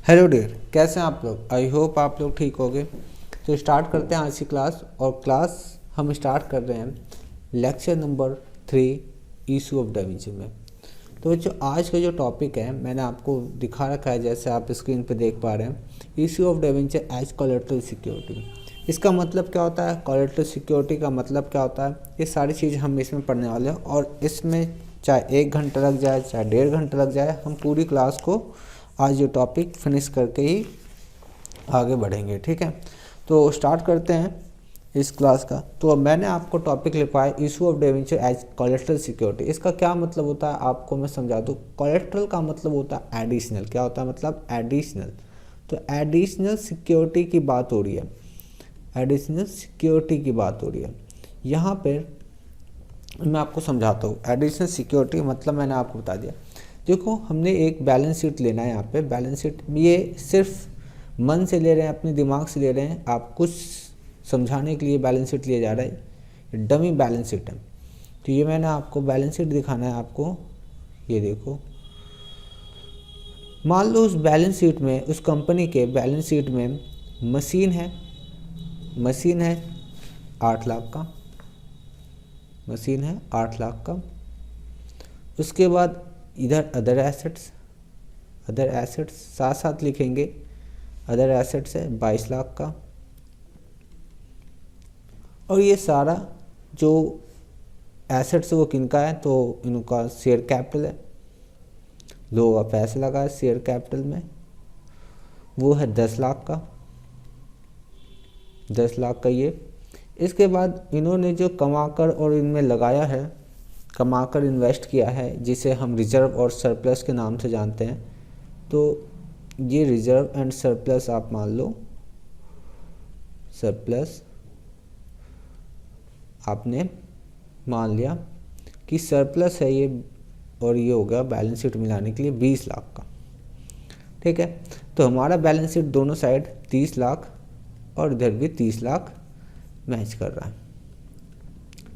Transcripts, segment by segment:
Hello dear, कैसे हैं आप लोग। आई होप आप लोग ठीक होंगे। तो स्टार्ट करते हैं आज की क्लास। और क्लास हम स्टार्ट कर रहे हैं lecture number 3 issue of da Vinci में। तो बच्चों, आज का जो टॉपिक है मैंने आपको दिखा रखा है, जैसे आप स्क्रीन पे देख पा रहे हैं, issue of debenture as collateral security. इसका मतलब क्या होता है, कोलेटरल सिक्योरिटी का मतलब क्या होता है, ये सारी चीज़ हम इसमें पढ़ने वाले हैं। और इसमें चाहे 1 घंटा लग जाए चाहे 1.5 घंटा लग जाए, हम पूरी क्लास को आज जो टॉपिक फिनिश करके ही आगे बढ़ेंगे। ठीक है, तो स्टार्ट करते हैं इस क्लास का। तो अब मैंने आपको टॉपिक लिखवाया issue of debenture as collateral security. इसका क्या मतलब होता है आपको मैं समझा दूँ। कोलेटरल का मतलब होता है एडिशनल। क्या होता है मतलब एडिशनल। तो एडिशनल सिक्योरिटी की बात हो रही है, एडिशनल सिक्योरिटी की बात हो रही है। यहाँ पर मैं आपको समझाता हूँ एडिशनल सिक्योरिटी मतलब मैंने आपको बता दिया। देखो, हमने एक बैलेंस शीट लेना है। यहाँ पे बैलेंस शीट ये सिर्फ मन से ले रहे हैं, अपने दिमाग से ले रहे हैं, आप कुछ समझाने के लिए बैलेंस शीट लिया जा रहा है। डमी बैलेंस शीट है। तो ये मैंने आपको बैलेंस शीट दिखाना है आपको। ये देखो, मान लो उस बैलेंस शीट में, उस कंपनी के बैलेंस शीट में मशीन है 8 लाख का, मशीन है 8 लाख का। उसके बाद इधर अदर एसेट्स साथ साथ लिखेंगे। अदर एसेट्स है 22 लाख का। और ये सारा जो एसेट्स वो किनका है, तो इनका शेयर कैपिटल है। लोगों का पैसा लगा है शेयर कैपिटल में, वो है 10 लाख का। 10 लाख का ये। इसके बाद इन्होंने जो कमाकर और इनमें लगाया है, कमाकर इन्वेस्ट किया है, जिसे हम रिजर्व और सरप्लस के नाम से जानते हैं। तो ये रिजर्व एंड सरप्लस आप मान लो, सरप्लस आपने मान लिया कि सरप्लस है ये, और ये हो गया बैलेंस शीट मिलाने के लिए 20 लाख का। ठीक है, तो हमारा बैलेंस शीट दोनों साइड 30 लाख और इधर भी 30 लाख मैच कर रहा है।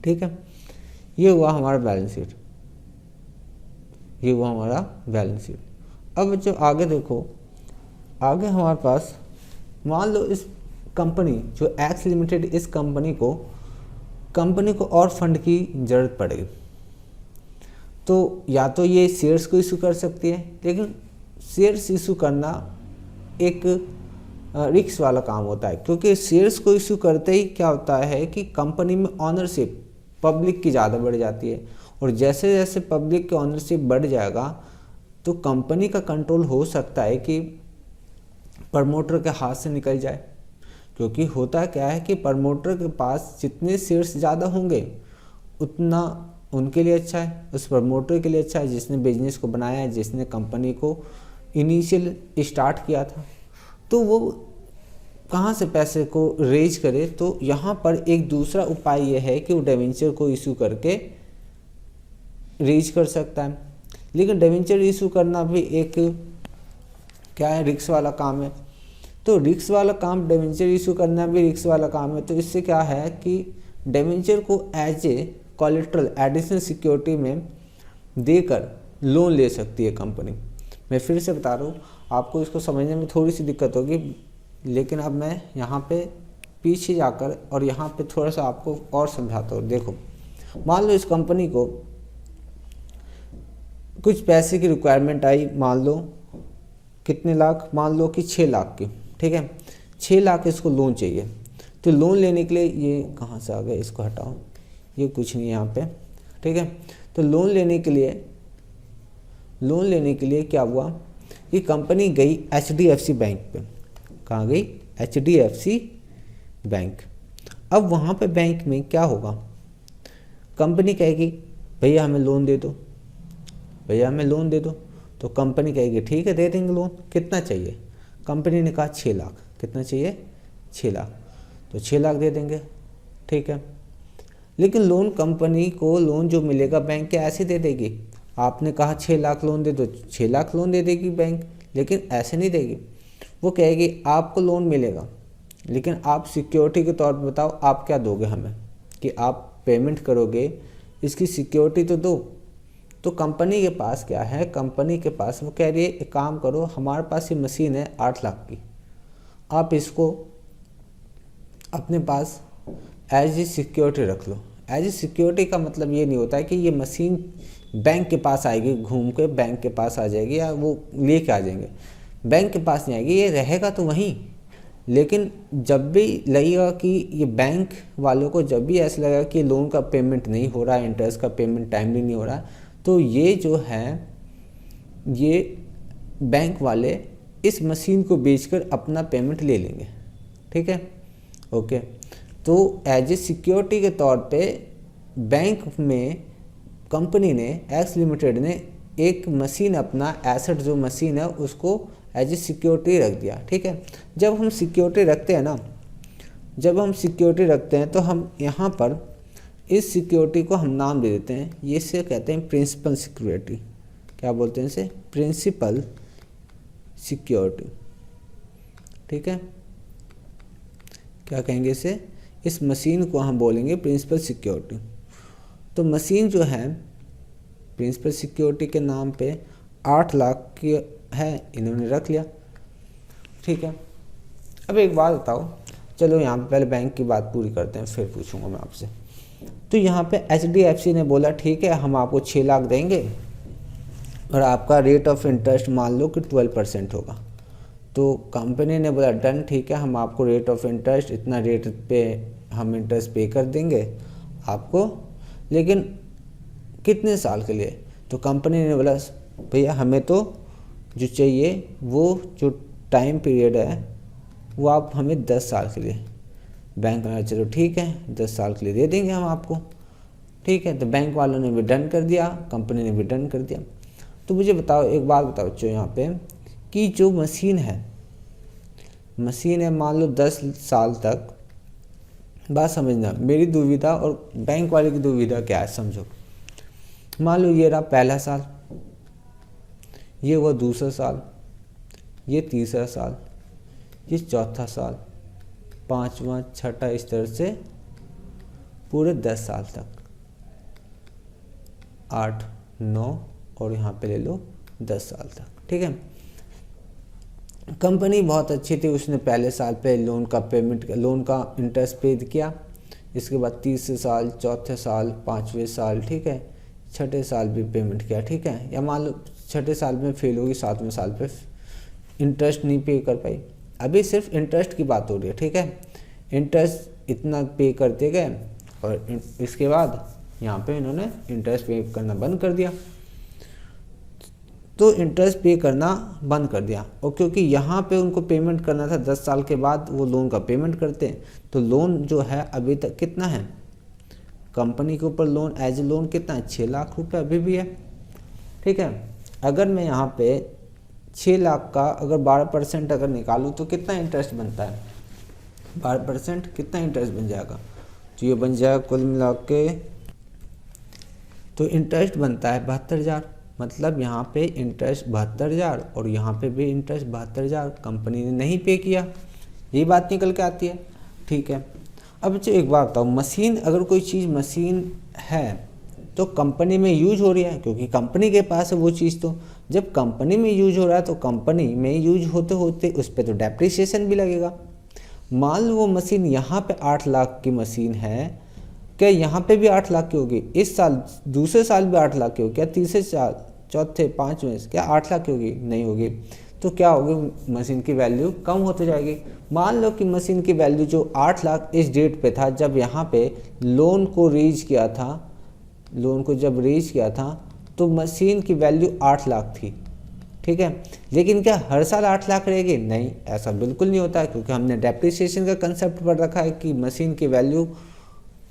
ठीक है, ये हुआ हमारा बैलेंस शीट, ये हुआ हमारा बैलेंस शीट। अब बच्चों आगे देखो, आगे हमारे पास मान लो इस कंपनी जो एक्स लिमिटेड, इस कंपनी को और फंड की ज़रूरत पड़ेगी। तो या तो ये शेयर्स को इशू कर सकती है, लेकिन शेयर्स इशू करना एक रिस्क वाला काम होता है, क्योंकि शेयर्स को इशू करते ही क्या होता है कि कंपनी में ऑनरशिप पब्लिक की ज़्यादा बढ़ जाती है। और जैसे जैसे पब्लिक की ऑनरशिप बढ़ जाएगा तो कंपनी का कंट्रोल हो सकता है कि प्रमोटर के हाथ से निकल जाए। क्योंकि होता क्या है कि प्रमोटर के पास जितने शेयर्स ज़्यादा होंगे उतना उनके लिए अच्छा है, उस प्रमोटर के लिए अच्छा है जिसने बिजनेस को बनाया है, जिसने कंपनी को इनिशियल स्टार्ट किया था। तो वो कहाँ से पैसे को रेज करे। तो यहाँ पर एक दूसरा उपाय ये है कि वो डिवेंचर को इशू करके रेज कर सकता है। लेकिन डिवेंचर इशू करना भी एक क्या है, रिस्क वाला काम है। तो रिस्क वाला काम, डिवेंचर इशू करना भी रिस्क वाला काम है। तो इससे क्या है कि डिवेंचर को as a collateral additional security में देकर लोन ले सकती है कंपनी। मैं फिर से बता रहा हूँ, आपको इसको समझने में थोड़ी सी दिक्कत होगी, लेकिन अब मैं यहाँ पे पीछे जाकर और यहाँ पे थोड़ा सा आपको और समझाता हूँ। देखो, मान लो इस कंपनी को कुछ पैसे की रिक्वायरमेंट आई, मान लो कितने लाख, मान लो कि 6 लाख की। ठीक है, 6 लाख इसको लोन चाहिए। तो लोन लेने के लिए, ये कहाँ से आ गया, इसको हटाओ, ये कुछ नहीं है यहाँ पे। ठीक है, तो लोन लेने के लिए क्या हुआ, ये कंपनी गई HDFC बैंक पे। कहाँ गई, HDFC बैंक। अब वहाँ पे बैंक में क्या होगा, कंपनी कहेगी भैया हमें लोन दे दो, भैया हमें लोन दे दो। तो कंपनी कहेगी ठीक है दे देंगे लोन, कितना चाहिए। कंपनी ने कहा 6 लाख, कितना चाहिए 6 लाख, तो 6 लाख दे देंगे। ठीक है, लेकिन लोन, कंपनी को लोन जो मिलेगा बैंक क्या ऐसे दे देगी। आपने कहा 6 लाख लोन दे दो, 6 लाख लोन दे देगी बैंक, लेकिन ऐसे नहीं देगी। वो कहेगी आपको लोन मिलेगा, लेकिन आप सिक्योरिटी के तौर पर बताओ आप क्या दोगे हमें, कि आप पेमेंट करोगे, इसकी सिक्योरिटी तो दो। तो कंपनी के पास क्या है, कंपनी के पास वो कह रही है एक काम करो, हमारे पास ये मशीन है 8 लाख की, आप इसको अपने पास एज ए सिक्योरिटी रख लो। एज ए सिक्योरिटी का मतलब ये नहीं होता है कि ये मशीन बैंक के पास आएगी, घूम के बैंक के पास आ जाएगी या वो लेके आ जाएंगे, बैंक के पास नहीं आएगी, ये रहेगा तो वहीं। लेकिन जब भी लगेगा कि ये बैंक वालों को जब भी ऐसा लगेगा कि लोन का पेमेंट नहीं हो रहा है, इंटरेस्ट का पेमेंट टाइमली नहीं हो रहा है, तो ये जो है ये बैंक वाले इस मशीन को बेचकर अपना पेमेंट ले लेंगे। ठीक है, ओके। तो एज ए सिक्योरिटी के तौर पे बैंक में कंपनी ने एक्स लिमिटेड ने एक मशीन, अपना एसेट जो मशीन है उसको एज ए सिक्योरिटी रख दिया। ठीक है, जब हम सिक्योरिटी रखते हैं ना, जब हम सिक्योरिटी रखते हैं तो हम यहाँ पर इस सिक्योरिटी को हम नाम दे देते हैं, ये से कहते हैं प्रिंसिपल सिक्योरिटी। क्या बोलते हैं इसे? Principal security. ठीक है, क्या कहेंगे इसे? इस मशीन को हम बोलेंगे प्रिंसिपल सिक्योरिटी। तो मशीन जो है प्रिंसिपल सिक्योरिटी के नाम पे 8 लाख की है, इन्होंने रख लिया। ठीक है, अब एक बात बताओ, चलो यहाँ पे पहले बैंक की बात पूरी करते हैं, फिर पूछूंगा मैं आपसे। तो यहाँ पे HDFC ने बोला ठीक है हम आपको 6 लाख देंगे और आपका रेट ऑफ इंटरेस्ट मान लो कि 12% होगा। तो कंपनी ने बोला डन, ठीक है हम आपको रेट ऑफ इंटरेस्ट इतना रेट पे हम इंटरेस्ट पे कर देंगे आपको, लेकिन कितने साल के लिए? तो कंपनी ने बोला भैया हमें तो जो चाहिए वो जो टाइम पीरियड है वो आप हमें 10 साल के लिए। बैंक वाला चलो ठीक है 10 साल के लिए दे देंगे हम आपको। ठीक है, तो बैंक वालों ने भी डन कर दिया, कंपनी ने भी डन कर दिया। तो मुझे बताओ एक बात बताओ बच्चों यहाँ पे कि जो मशीन है मान लो 10 साल तक, बात समझना, मेरी दुविधा और बैंक वाले की दुविधा क्या है समझो। मान लो ये रहा पहला साल, ये हुआ दूसरा साल, ये तीसरा साल, ये चौथा साल, पांचवा, छठा, इस तरह से पूरे 10 साल तक, 8, 9 और यहाँ पे ले लो 10 साल तक। ठीक है, कंपनी बहुत अच्छी थी, उसने पहले साल पे लोन का पेमेंट, लोन का इंटरेस्ट पे किया, इसके बाद तीसरे साल, चौथे साल, पाँचवें साल, ठीक है, छठे साल भी पेमेंट किया। ठीक है, या मान लो छठे साल में फेल होगी, 7वें साल पे इंटरेस्ट नहीं पे कर पाई। अभी सिर्फ इंटरेस्ट की बात हो रही है। ठीक है, इंटरेस्ट इतना पे करते गए और इसके बाद यहाँ पे इन्होंने इंटरेस्ट पे करना बंद कर दिया। तो इंटरेस्ट पे करना बंद कर दिया, और क्योंकि यहाँ पे उनको पेमेंट करना था 10 साल के बाद वो लोन का पेमेंट करते हैं, तो लोन जो है अभी तक कितना है कंपनी के ऊपर लोन, एज ए लोन कितना है 6 लाख रुपए अभी भी है। ठीक है, अगर मैं यहाँ पे 6 लाख का अगर 12% अगर निकालूँ तो कितना इंटरेस्ट बनता है? 12% कितना इंटरेस्ट बन जाएगा? तो ये बन जाएगा कुल मिला के, तो इंटरेस्ट बनता है 72,000। मतलब यहाँ पे इंटरेस्ट 72,000 और यहाँ पे भी इंटरेस्ट 72,000 कंपनी ने नहीं पे किया, यही बात निकल के आती है। ठीक है, अब बच्चों एक बात बताओ, मशीन, अगर कोई चीज़ मशीन है तो कंपनी में यूज हो रही है, क्योंकि कंपनी के पास है वो चीज़। तो जब कंपनी में यूज हो रहा है तो कंपनी में यूज होते होते उस पर तो डेप्रिसिएशन भी लगेगा। मान लो वो मशीन यहाँ पे 8 लाख की मशीन है, क्या यहाँ पे भी 8 लाख की होगी? इस साल, दूसरे साल भी 8 लाख की होगी क्या? तीसरे साल, चौथे, पाँचवें क्या 8 लाख की होगी? नहीं होगी। तो क्या होगी? मशीन की वैल्यू कम होती जाएगी। मान लो कि मशीन की वैल्यू जो 8 लाख इस डेट पे था जब यहाँ पे लोन को रेज किया था, लोन को जब रेज किया था तो मशीन की वैल्यू 8 लाख थी। ठीक है, लेकिन क्या हर साल 8 लाख रहेगी? नहीं, ऐसा बिल्कुल नहीं होता है, क्योंकि हमने डेप्रिसिएशन का कंसेप्ट पढ़ रखा है कि मशीन की value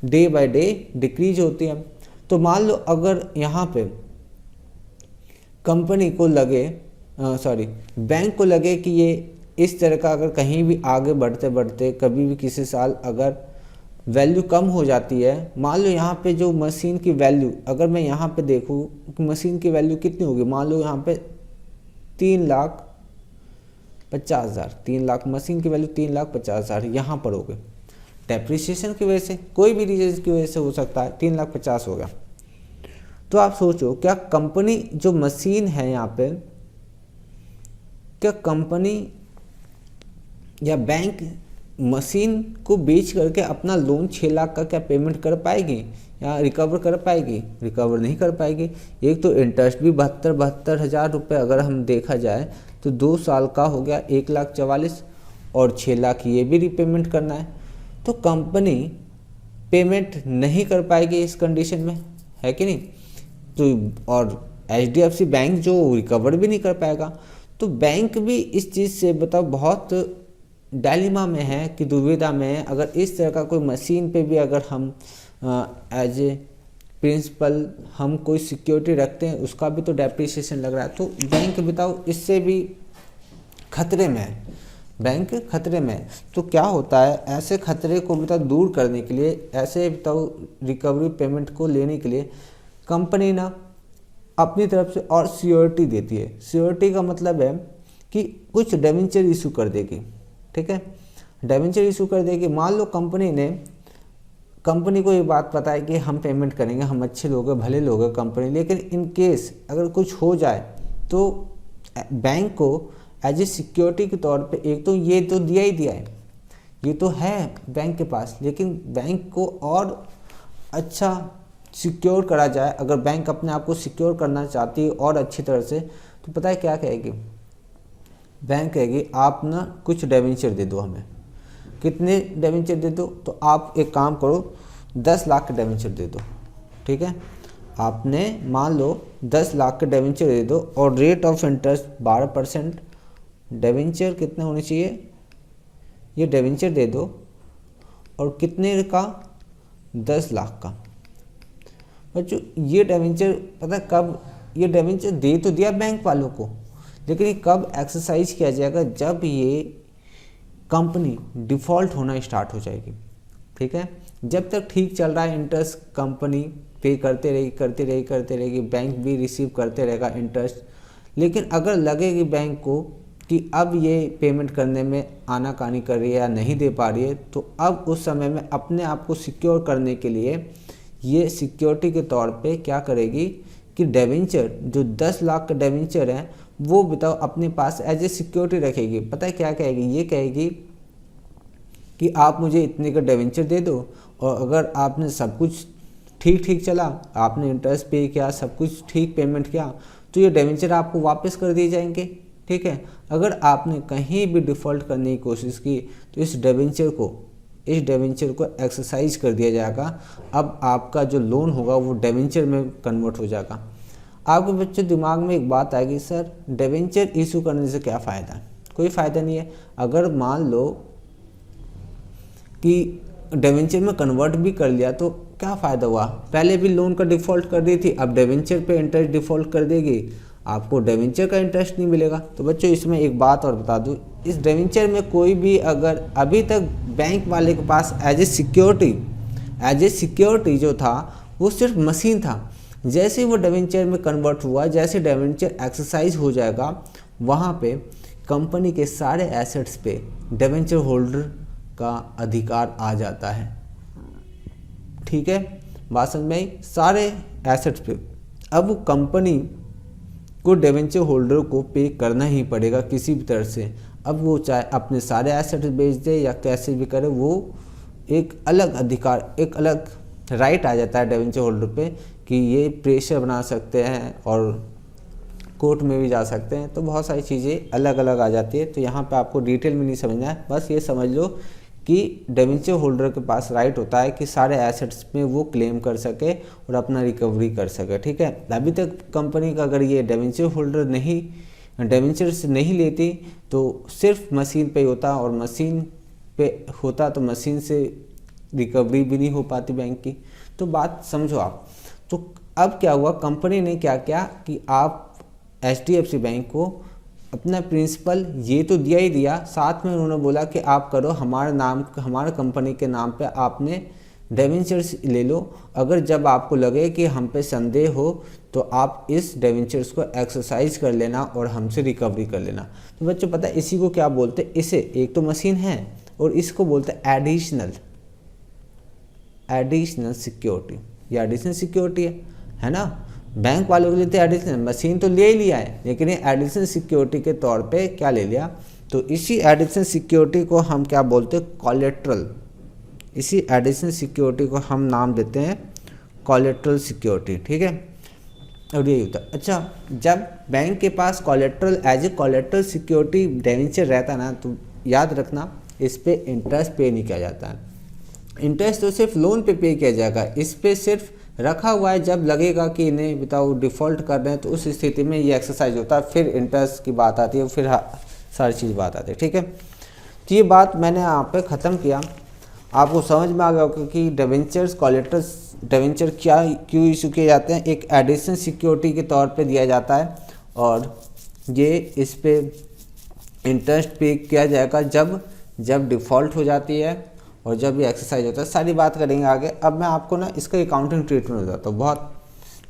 day by day decrease होती है। तो मान लो अगर यहाँ पे कंपनी को लगे, बैंक को लगे कि ये इस तरह का अगर कहीं भी आगे बढ़ते बढ़ते कभी भी किसी साल अगर वैल्यू कम हो जाती है, मान लो यहाँ पे जो मशीन की वैल्यू, अगर मैं यहाँ पे देखूँ कि मशीन की वैल्यू कितनी होगी, मान लो यहाँ पे 3,50,000, 3 लाख मशीन की वैल्यू 3,50,000 यहाँ पर हो गई। डेप्रिसिएशन की वजह से, कोई भी रीजन की वजह से हो सकता है, 3,50,000 हो गया। तो आप सोचो, क्या कंपनी जो मशीन है यहाँ पे, क्या कंपनी या बैंक मशीन को बेच करके अपना लोन 6 लाख का क्या पेमेंट कर पाएगी या रिकवर कर पाएगी? रिकवर नहीं कर पाएगी। एक तो इंटरेस्ट भी 72 हज़ार रुपये अगर हम देखा जाए तो 2 साल का हो गया 1,44,000 और 6 लाख ये भी रिपेमेंट करना है। तो कंपनी पेमेंट नहीं कर पाएगी इस कंडीशन में, है कि नहीं? तो और HDFC बैंक जो रिकवर भी नहीं कर पाएगा। तो बैंक भी इस चीज़ से बताओ बहुत डायलेमा में है कि दुविधा में है। अगर इस तरह का कोई मशीन पे भी अगर हम एज ए प्रिंसिपल हम कोई सिक्योरिटी रखते हैं, उसका भी तो डेप्रिसिएशन लग रहा है। तो बैंक बताओ इससे भी खतरे में है, बैंक खतरे में है। तो क्या होता है, ऐसे खतरे को बताओ दूर करने के लिए, ऐसे बताओ रिकवरी पेमेंट को लेने के लिए कंपनी ना अपनी तरफ से और सियोरिटी देती है। सियोरिटी का मतलब है कि कुछ डिबेंचर इशू कर देगी, ठीक है, डिबेंचर इशू कर देगी। मान लो कंपनी को ये बात पता है कि हम पेमेंट करेंगे, हम अच्छे लोग हैं, भले लोग हैं कंपनी, लेकिन इन केस अगर कुछ हो जाए तो बैंक को एज ए सिक्योरिटी के तौर पे एक तो ये तो दिया ही दिया है, ये तो है बैंक के पास, लेकिन बैंक को और अच्छा सिक्योर करा जाए। अगर बैंक अपने आप को सिक्योर करना चाहती है और अच्छी तरह से, तो पता है क्या कहेगी? बैंक कहेगी आप ना कुछ डिबेंचर दे दो हमें। कितने डिबेंचर दे दो? तो आप एक काम करो 10 लाख के डिबेंचर दे दो, ठीक है। आपने मान लो 10 लाख के डिबेंचर दे दो और रेट ऑफ इंटरेस्ट 12%। डिबेंचर कितने होने चाहिए? ये डिबेंचर दे दो और कितने का? 10 लाख का। बच्चों ये डिबेंचर पता कब, ये डिबेंचर दे तो दिया बैंक वालों को, लेकिन ये कब एक्सरसाइज किया जाएगा? जब ये कंपनी डिफ़ॉल्ट होना स्टार्ट हो जाएगी, ठीक है। जब तक ठीक चल रहा है इंटरेस्ट कंपनी पे करते रहेगी, बैंक भी रिसीव करते रहेगा इंटरेस्ट। लेकिन अगर लगेगी बैंक को कि अब ये पेमेंट करने में आनाकानी कर रही है या नहीं दे पा रही है, तो अब उस समय में अपने आप को सिक्योर करने के लिए ये सिक्योरिटी के तौर पे क्या करेगी कि डिबेंचर जो 10 लाख का डिबेंचर है वो बताओ अपने पास एज ए सिक्योरिटी रखेगी। पता है क्या कहेगी? ये कहेगी कि आप मुझे इतने का डिबेंचर दे दो और अगर आपने सब कुछ ठीक चला, आपने इंटरेस्ट पे किया, सब कुछ ठीक पेमेंट किया, तो ये डिबेंचर आपको वापस कर दिए जाएंगे, ठीक है। अगर आपने कहीं भी डिफ़ॉल्ट करने की कोशिश की तो इस डिबेंचर को एक्सरसाइज कर दिया जाएगा। अब आपका जो लोन होगा वो डिबेंचर में कन्वर्ट हो जाएगा। आपके बच्चों दिमाग में एक बात आएगी, सर डिबेंचर इशू करने से क्या फ़ायदा है? कोई फ़ायदा नहीं है। अगर मान लो कि डिबेंचर में कन्वर्ट भी कर लिया तो क्या फ़ायदा हुआ? पहले भी लोन का डिफ़ॉल्ट कर दी थी, अब डिबेंचर पे इंटरेस्ट डिफ़ॉल्ट कर देगी, आपको डिबेंचर का इंटरेस्ट नहीं मिलेगा। तो बच्चों इसमें एक बात और बता दूं, इस डिबेंचर में कोई भी अगर अभी तक बैंक वाले के पास एज ए सिक्योरिटी जो था वो सिर्फ मशीन था। जैसे वो डिबेंचर में कन्वर्ट हुआ, जैसे डिबेंचर एक्सरसाइज हो जाएगा, वहाँ पे कंपनी के सारे एसेट्स पे डिबेंचर होल्डर का अधिकार आ जाता है, ठीक है। बात समझ में आई? सारे एसेट्स पे अब कंपनी को डिबेंचर होल्डर को पे करना ही पड़ेगा किसी भी तरह से। अब वो चाहे अपने सारे एसेट्स बेच दे या कैसे भी करे, वो एक अलग अधिकार, एक अलग राइट आ जाता है डिबेंचर होल्डर पे कि ये प्रेशर बना सकते हैं और कोर्ट में भी जा सकते हैं। तो बहुत सारी चीज़ें अलग अलग आ जाती है। तो यहाँ पे आपको डिटेल में नहीं समझना है, बस ये समझ लो कि डिबेंचर होल्डर के पास राइट होता है कि सारे एसेट्स में वो क्लेम कर सके और अपना रिकवरी कर सके, ठीक है। अभी तक कंपनी का अगर ये डिबेंचर होल्डर डिबेंचर्स नहीं लेती तो सिर्फ मशीन पे होता, और मशीन पे होता तो मशीन से रिकवरी भी नहीं हो पाती बैंक की। तो बात समझो आप। तो अब क्या हुआ, कंपनी ने क्या किया कि आप HDFC बैंक को अपना प्रिंसिपल ये तो दिया ही दिया, साथ में उन्होंने बोला कि आप करो हमारे कंपनी के नाम पे आपने डिबेंचर्स ले लो। अगर जब आपको लगे कि हम पे संदेह हो तो आप इस डिबेंचर्स को एक्सरसाइज कर लेना और हमसे रिकवरी कर लेना। तो बच्चों पता है इसी को क्या बोलते हैं? इसे एक तो मशीन है और इसको बोलते हैं एडिशनल सिक्योरिटी। ये एडिशनल सिक्योरिटी है ना। बैंक वालों के लिए तो एडिशनल मशीन तो ले ही लिया है, लेकिन ये एडिशनल सिक्योरिटी के तौर पे क्या ले लिया, तो इसी एडिशनल सिक्योरिटी को हम क्या बोलते हैं, कोलेट्रल। इसी एडिशनल सिक्योरिटी को हम नाम देते हैं कोलेट्रल सिक्योरिटी, ठीक है। और यही होता है। अच्छा, जब बैंक के पास collateral as a collateral security debenture रहता है ना, तो याद रखना इस पे इंटरेस्ट पे नहीं किया जाता है। इंटरेस्ट तो सिर्फ लोन पे किया जाएगा, इस पे सिर्फ रखा हुआ है। जब लगेगा कि इन्हें बताओ डिफ़ॉल्ट कर रहे हैं, तो उस स्थिति में ये एक्सरसाइज होता है, फिर इंटरेस्ट की बात आती है, फिर सारी चीज़ बात आती है, ठीक है। तो ये बात मैंने यहाँ पे ख़त्म किया, आपको समझ में आ गया होगा कि डिवेंचर्स कोलेट्रल डिवेंचर क्या क्यों इशू किए जाते हैं। एक एडिशनल सिक्योरिटी के तौर पे दिया जाता है, और ये इस पे इंटरेस्ट पे किया जाएगा जब डिफ़ॉल्ट हो जाती है और जब ये एक्सरसाइज होता है। सारी बात करेंगे आगे। अब मैं आपको ना इसका अकाउंटिंग ट्रीटमेंट बताता हूँ, बहुत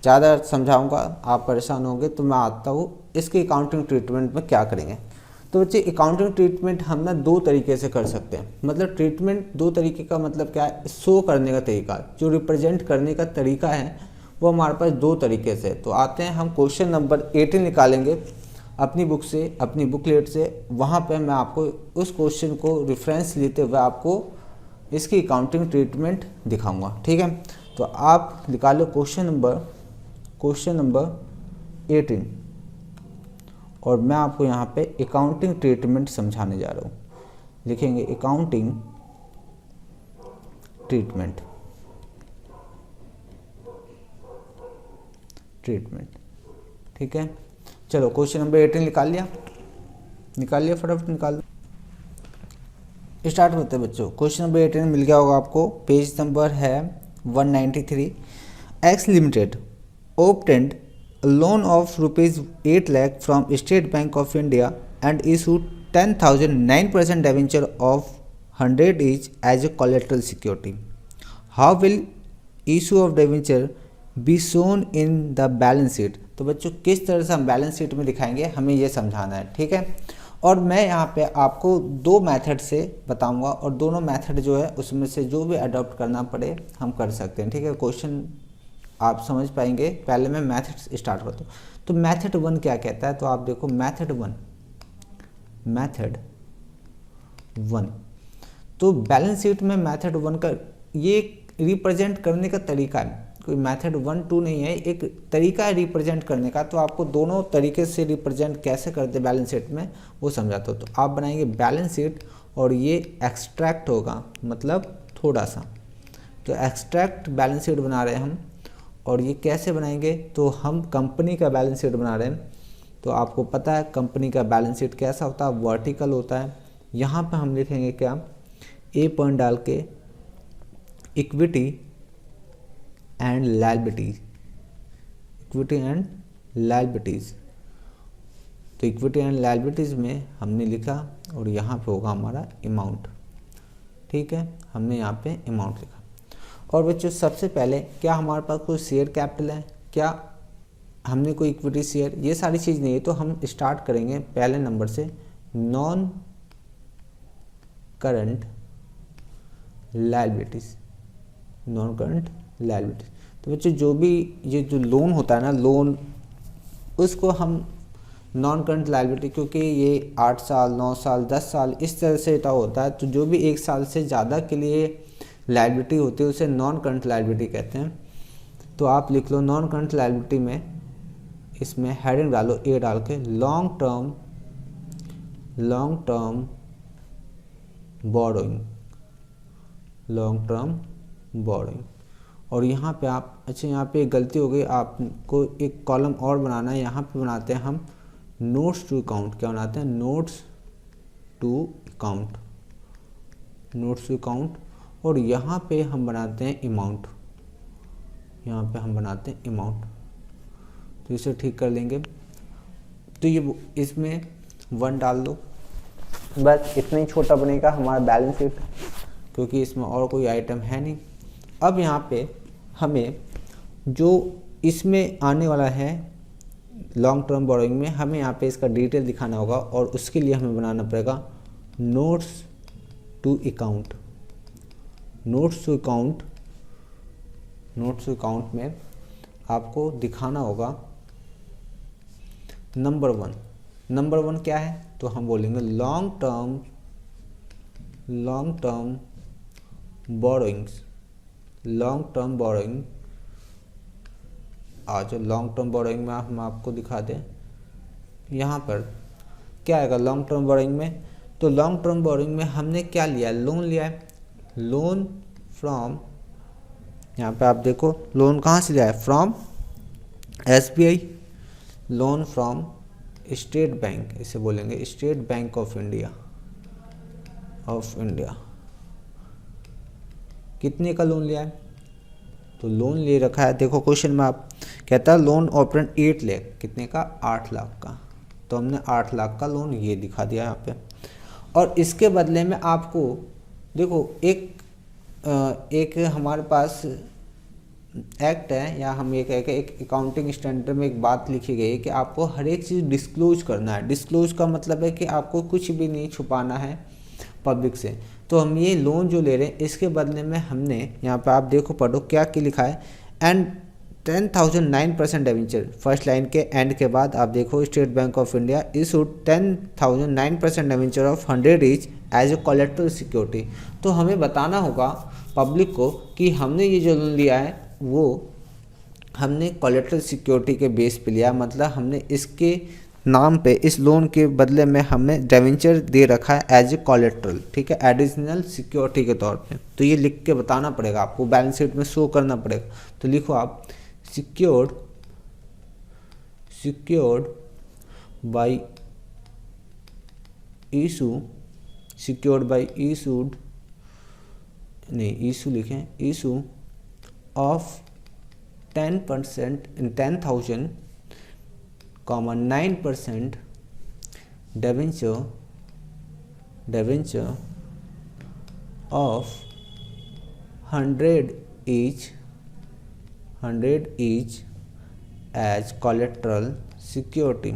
ज़्यादा समझाऊंगा, आप परेशान होंगे, तो मैं आता हूँ इसके अकाउंटिंग ट्रीटमेंट में क्या करेंगे। तो बच्चे अकाउंटिंग ट्रीटमेंट हम ना दो तरीके से कर सकते हैं। मतलब ट्रीटमेंट दो तरीके का मतलब क्या है, शो करने का तरीका, जो रिप्रेजेंट करने का तरीका है वो हमारे पास दो तरीके से। तो आते हैं हम क्वेश्चन नंबर 18 निकालेंगे अपनी बुक से, अपनी बुकलेट से। वहाँ पे मैं आपको उस क्वेश्चन को रेफरेंस लेते हुए आपको इसकी अकाउंटिंग ट्रीटमेंट दिखाऊंगा, ठीक है। तो आप निकालो क्वेश्चन नंबर 18, और मैं आपको यहाँ पे अकाउंटिंग ट्रीटमेंट समझाने जा रहा हूँ। लिखेंगे अकाउंटिंग ट्रीटमेंट, ठीक है। चलो क्वेश्चन नंबर 18 निकाल लिया फटाफट निकाल लो। स्टार्ट होते हैं बच्चों। क्वेश्चन नंबर 18 मिल गया होगा आपको, पेज नंबर है 193। X limited obtained a loan of ₹8 lakh from State Bank of India and issued 10,009% debenture of 100 each as a collateral security. How will issue of debenture be shown in the balance sheet? तो बच्चों किस तरह से हम balance sheet में दिखाएंगे, हमें ये समझाना है, ठीक है। और मैं यहाँ पे आपको दो मेथड से बताऊंगा, और दोनों मेथड जो है उसमें से जो भी अडॉप्ट करना पड़े हम कर सकते हैं, ठीक है। क्वेश्चन आप समझ पाएंगे। पहले मैं मेथड स्टार्ट करता हूँ। तो मेथड 1 क्या कहता है, तो आप देखो मेथड 1 तो बैलेंस शीट में मेथड 1 का ये रिप्रेजेंट करने का तरीका है, कोई मेथड 1 2 नहीं है, एक तरीका है रिप्रेजेंट करने का। तो आपको दोनों तरीके से रिप्रेजेंट कैसे करते बैलेंस शीट में वो समझाता हूँ। तो आप बनाएंगे बैलेंस शीट, और ये एक्सट्रैक्ट होगा, मतलब थोड़ा सा। तो एक्सट्रैक्ट बैलेंस शीट बना रहे हैं हम, और ये कैसे बनाएंगे, तो हम कंपनी का बैलेंस शीट बना रहे हैं। तो आपको पता है कंपनी का बैलेंस शीट कैसा होता है, वर्टिकल होता है। यहाँ पे हम लिखेंगे क्या, ए पॉइंट डाल के इक्विटी एंड लायबिलिटीज, तो इक्विटी एंड लायबिलिटीज में हमने लिखा, और यहाँ पे होगा हमारा अमाउंट, ठीक है। हमने यहाँ पे अमाउंट लिखा। और बच्चों सबसे पहले क्या हमारे पास कोई शेयर कैपिटल है, क्या हमने कोई इक्विटी शेयर, ये सारी चीज़ नहीं है। तो हम स्टार्ट करेंगे पहले नंबर से, नॉन करंट लायबिलिटीज। तो बच्चों जो भी ये जो लोन होता है ना, लोन, उसको हम नॉन करंट लायबिलिटी, क्योंकि ये 8 साल 9 साल 10 साल इस तरह से होता है, तो जो भी 1 साल से ज़्यादा के लिए लायबिलिटी होती है उसे नॉन करंट लायबिलिटी कहते हैं। तो आप लिख लो नॉन करंट लायबिलिटी में, इसमें हेडिंग डालो ए डाल के, लॉन्ग टर्म बोरोइंग। और यहाँ पे आप, अच्छा यहाँ पे एक गलती हो गई, आपको एक कॉलम और बनाना है। यहाँ पे बनाते हैं हम नोट्स टू अकाउंट। क्या बनाते हैं, नोट्स टू अकाउंट। और यहाँ पे हम बनाते हैं अमाउंट, तो इसे ठीक कर लेंगे। तो ये इसमें 1 डाल दो, बस इतना ही छोटा बनेगा हमारा बैलेंस शीट, क्योंकि इसमें और कोई आइटम है नहीं। अब यहाँ पे हमें जो इसमें आने वाला है लॉन्ग टर्म बोरोइंग में, हमें यहाँ पे इसका डिटेल दिखाना होगा, और उसके लिए हमें बनाना पड़ेगा नोट्स टू अकाउंट में आपको दिखाना होगा नंबर वन क्या है, तो हम बोलेंगे long term borrowings. Long term borrowing, आज लॉन्ग टर्म बोरोइंग में हम आपको दिखा दें, यहाँ पर क्या आएगा लॉन्ग टर्म बोरोइंग में। तो लॉन्ग टर्म बोरोइंग में हमने क्या लिया, लोन लिया है, लोन फ्रॉम, यहाँ पे आप देखो लोन कहाँ से लिया है, from SBI, loan from state bank, इसे बोलेंगे स्टेट बैंक ऑफ इंडिया। कितने का लोन लिया है, तो लोन ले रखा है, देखो क्वेश्चन में आप कहता है लोन ओपन 8 लाख, कितने का, 8 लाख का। तो हमने 8 लाख का लोन ये दिखा दिया यहाँ पे। और इसके बदले में आपको देखो एक हमारे पास एक्ट है, या हम एक अकाउंटिंग स्टैंडर्ड में एक बात लिखी गई है कि आपको हर एक चीज़ डिस्क्लोज करना है। डिस्क्लोज का मतलब है कि आपको कुछ भी नहीं छुपाना है पब्लिक से। तो हम ये लोन जो ले रहे हैं इसके बदले में हमने यहाँ पे आप देखो पढ़ो क्या लिखा है, एंड 10,009% डिवेंचर, फर्स्ट लाइन के एंड के बाद आप देखो State Bank of India issued 10,009% debenture of 100 each as a collateral security. तो हमें बताना होगा पब्लिक को कि हमने ये जो लोन लिया है वो हमने कोलेटरल सिक्योरिटी के बेस पे लिया, मतलब हमने इसके नाम पे इस लोन के बदले में हमने डिवेंचर दे रखा है एज ए कोलेटरल, ठीक है, एडिशनल सिक्योरिटी के तौर पे। तो ये लिख के बताना पड़ेगा आपको, बैलेंस शीट में शो करना पड़ेगा। तो लिखो आप secured by issued नहीं issue लिखें, issue of 10% 10,000, 9% debenture of 100 each as collateral security।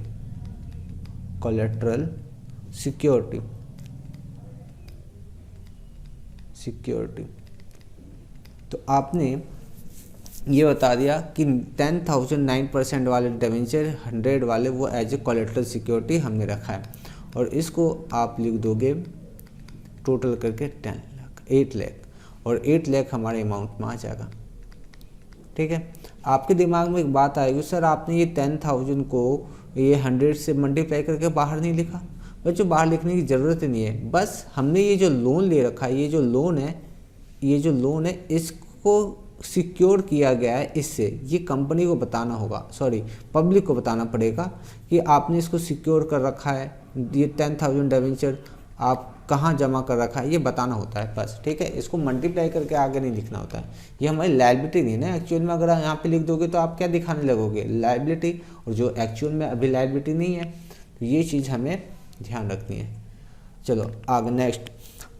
तो आपने ये बता दिया कि 10,009% वाले डिवेंचर 100 वाले वो एज ए कोलेटरल सिक्योरिटी हमने रखा है, और इसको आप लिख दोगे टोटल करके 8 लाख, और 8 लाख हमारे अमाउंट में आ जाएगा। ठीक है, आपके दिमाग में एक बात आएगी, सर आपने ये 10,000 को ये 100 से मल्टीप्लाई करके बाहर नहीं लिखा। बच्चों बाहर लिखने की ज़रूरत ही नहीं है, बस हमने ये जो लोन ले रखा है, ये जो लोन है इसको सिक्योर किया गया है इससे, ये कंपनी को बताना होगा, पब्लिक को बताना पड़ेगा कि आपने इसको सिक्योर कर रखा है, ये 10,000 डिवेंचर आप कहाँ जमा कर रखा है ये बताना होता है बस। ठीक है, इसको मल्टीप्लाई करके आगे नहीं लिखना होता है, ये हमारी लायबिलिटी नहीं है ना एक्चुअल में। अगर यहाँ पे लिख दोगे तो आप क्या दिखाने लगोगे, लायबिलिटी, और जो एक्चुअल में अभी लायबिलिटी नहीं है। तो ये चीज़ हमें ध्यान रखनी है। चलो आगे नेक्स्ट,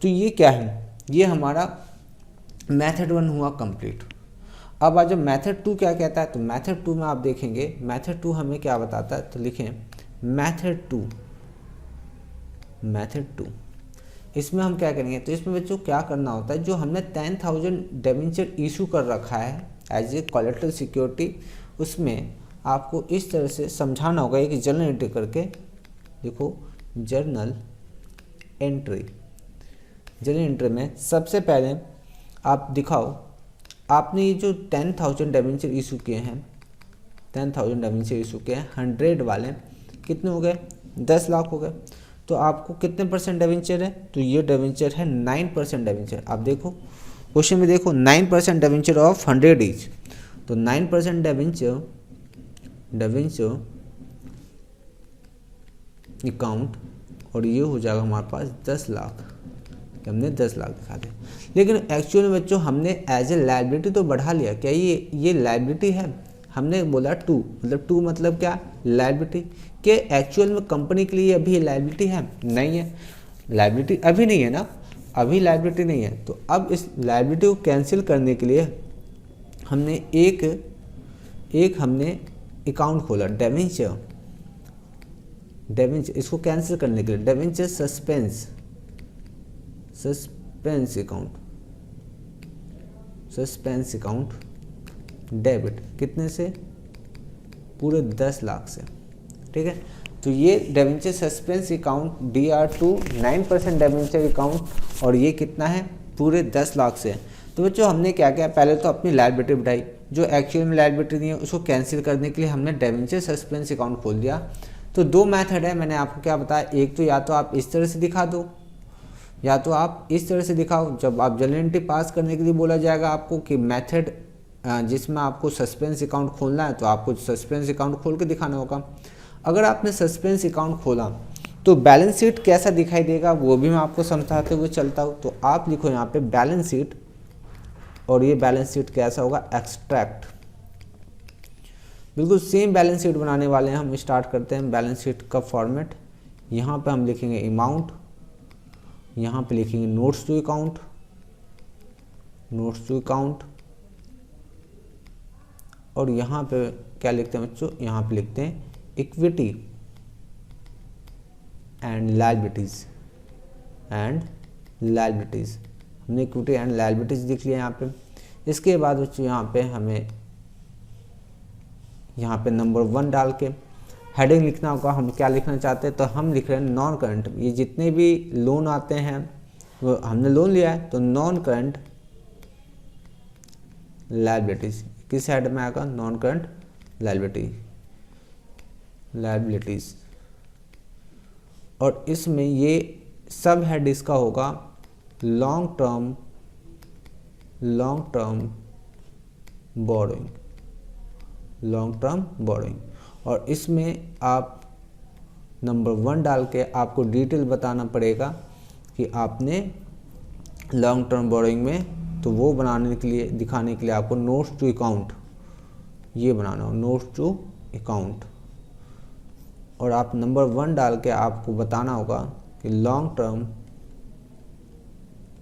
तो ये क्या है, ये हमारा मेथड 1 हुआ कंप्लीट। अब आज मेथड 2 क्या कहता है, तो मेथड 2 में आप देखेंगे मेथड 2 हमें क्या बताता है, तो लिखें मेथड 2। इसमें हम क्या करेंगे, तो इसमें बच्चों क्या करना होता है, जो हमने 10,000 डिवेंचर इशू कर रखा है एज ए कोलेटरल सिक्योरिटी, उसमें आपको इस तरह से समझाना होगा कि जर्नल एंट्री करके देखो, जर्नल एंट्री में सबसे पहले आप दिखाओ आपने ये जो 10,000 डिवेंचर इशू किए हैं, 100 वाले कितने हो गए, 10 लाख हो गए। तो आपको कितने % डिवेंचर है, तो ये डिवेंचर है 9% डिवेंचर। आप देखो क्वेश्चन में देखो 9% डिवेंचर ऑफ 100 ईच, तो 9% डिवेंचर अकाउंट, और ये हो जाएगा हमारे पास 10 लाख, हमने 10 लाख दिखा दिया। लेकिन एक्चुअल में बच्चों हमने एज ए लायबिलिटी तो बढ़ा लिया, क्या ये लायबिलिटी है, हमने बोला 2, मतलब 2 मतलब क्या, लायबिलिटी, कि एक्चुअल में कंपनी के लिए अभी लायबिलिटी है, नहीं है, लायबिलिटी अभी नहीं है ना, अभी लायबिलिटी नहीं है। तो अब इस लायबिलिटी को कैंसिल करने के लिए हमने एक हमने अकाउंट खोला, डिवेंचर, इसको कैंसिल करने के लिए डिवेंचर सस्पेंस अकाउंट, डेबिट कितने से, पूरे 10 लाख से। ठीक है, तो ये debenture suspense account DR2 9% debenture account, और ये कितना है, पूरे 10 लाख से। तो बच्चों हमने क्या किया, पहले तो अपनी लायबिलिटी बढ़ाई, जो एक्चुअल में लायबिलिटी नहीं है उसको कैंसिल करने के लिए हमने डिबेंचर सस्पेंस अकाउंट खोल दिया। तो दो मेथड है, मैंने आपको क्या बताया, एक तो या तो आप इस तरह से दिखा दो, या तो आप इस तरह से दिखाओ। जब आप जनरल एंट्री पास करने के लिए बोला जाएगा आपको कि मेथड जिसमें आपको सस्पेंस अकाउंट खोलना है, तो आपको सस्पेंस अकाउंट खोल के दिखाना होगा। अगर आपने सस्पेंस अकाउंट खोला तो बैलेंस शीट कैसा दिखाई देगा वो भी मैं आपको समझाते हुए चलता हूँ। तो आप लिखो यहाँ पे बैलेंस शीट, और ये बैलेंस शीट कैसा होगा, एक्सट्रैक्ट। बिल्कुल सेम बैलेंस शीट बनाने वाले हैं हम। स्टार्ट करते हैं बैलेंस शीट का फॉर्मेट। यहाँ पे हम लिखेंगे अमाउंट, यहाँ पे लिखेंगे notes to account, notes to account, और यहाँ पे क्या लिखते हैं बच्चों, यहाँ पे लिखते हैं equity and liabilities, and liabilities. हमने इक्विटी एंड लायबिलिटीज लिख लिया यहाँ पे। इसके बाद बच्चों यहाँ पे हमें यहाँ पे नंबर 1 डाल के हेडिंग लिखना होगा। हम क्या लिखना चाहते हैं, तो हम लिख रहे हैं नॉन करंट। ये जितने भी लोन आते हैं, वो हमने लोन लिया है तो नॉन करंट लायबिलिटीज, किस हेड में आएगा, नॉन करंट लायबिलिटीज। और इसमें ये सब हेड इसका होगा long term borrowing, long term borrowing. और इसमें आप नंबर 1 डाल के आपको डिटेल बताना पड़ेगा कि आपने लॉन्ग टर्म बोरोइंग में, तो वो बनाने के लिए, दिखाने के लिए आपको नोट्स टू अकाउंट ये बनाना हो, नोट्स टू अकाउंट। और आप नंबर 1 डाल के आपको बताना होगा कि लॉन्ग टर्म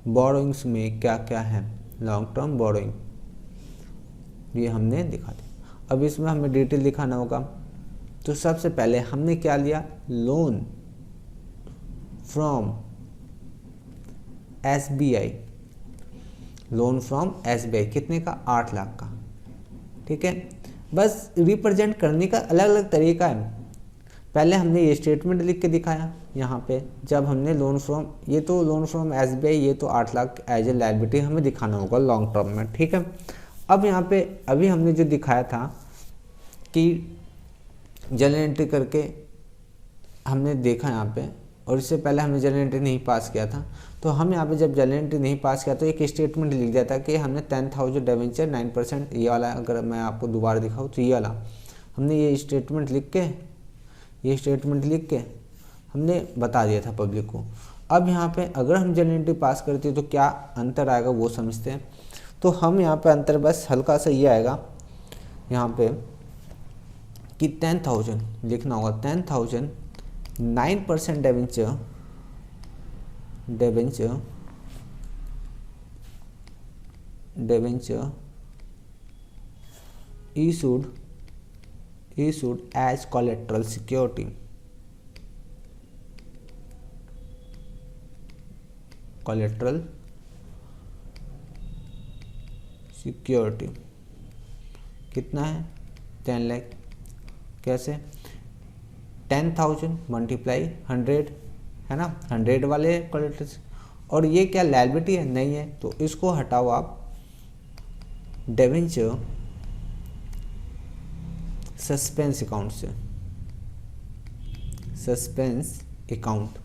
बोरोइंग्स में क्या क्या है, लॉन्ग टर्म बोरोइंग ये हमने दिखा दिया। अब इसमें हमें डिटेल दिखाना होगा। तो सबसे पहले हमने क्या लिया, loan from SBI, loan from SBI कितने का, 8 लाख का। ठीक है, बस रिप्रेजेंट करने का अलग अलग तरीका है। पहले हमने ये स्टेटमेंट लिख के दिखाया यहाँ पे, जब हमने लोन फ्रॉम, ये तो लोन फ्रॉम SBI, ये तो 8 लाख एज ए लायबिलिटी हमें दिखाना होगा लॉन्ग टर्म में। ठीक है, अब यहाँ पे अभी हमने जो दिखाया था कि जनरल एंट्री करके हमने देखा यहाँ पे, और इससे पहले हमने जनरल एंट्री नहीं पास किया था। तो हम यहाँ पे जब जनरल एंट्री नहीं पास किया तो एक स्टेटमेंट लिख दिया था कि हमने 10,000 डिबेंचर 9%, ये वाला अगर मैं आपको दोबारा दिखाऊँ तो ये वाला हमने ये स्टेटमेंट लिख के हमने बता दिया था पब्लिक को। अब यहाँ पे अगर हम जनरल एंट्री पास करते हैं तो क्या अंतर आएगा वो समझते हैं। तो हम यहाँ पे अंतर बस हल्का सा ये आएगा यहाँ पे कि 10,000 लिखना होगा, 10,000 9% debenture issued as collateral security, कितना है, 10 लाख। कैसे, 10,000 मल्टीप्लाई 100 है ना, 100 वाले कोलेटरल। और ये क्या लायबिलिटी है, नहीं है, तो इसको हटाओ आप डिबेंचर सस्पेंस अकाउंट से, सस्पेंस अकाउंट,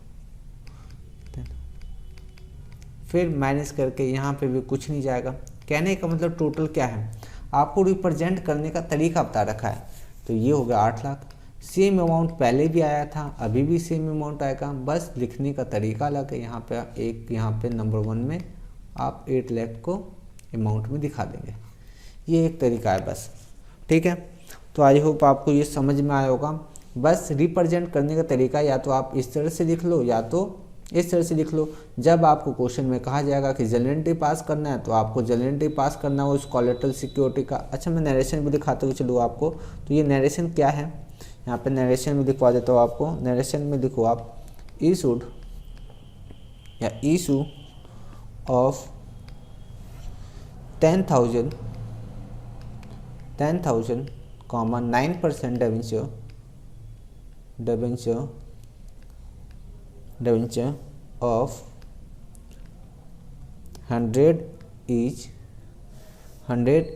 फिर माइनस करके यहाँ पे भी कुछ नहीं जाएगा। कहने का मतलब टोटल क्या है, आपको रिप्रेजेंट करने का तरीका बता रखा है। तो ये हो गया 8 लाख। सेम अमाउंट पहले भी आया था, अभी भी सेम अमाउंट आएगा, बस लिखने का तरीका अलग है। यहाँ पे नंबर 1 में आप 8 लाख को अमाउंट में दिखा देंगे, ये एक तरीका है बस। ठीक है, तो आई होप आपको ये समझ में आया होगा। बस रिप्रेजेंट करने का तरीका या तो आप इस तरह से लिख लो या तो इस तरह से लिख लो। जब आपको क्वेश्चन में कहा जाएगा कि जनरल एंट्री पास करना है तो आपको जनरल एंट्री पास करना हो उस कोलेटरल सिक्योरिटी का। अच्छा, मैं नरेशन भी दिखाते हुए चलूँ आपको। तो ये नरेशन क्या है, यहाँ पे नरेशन में दिखवा देता हूँ आपको। नरेशन में लिखो आप इशूड या issue of 10,000 10,000 comma 9% debenture of 100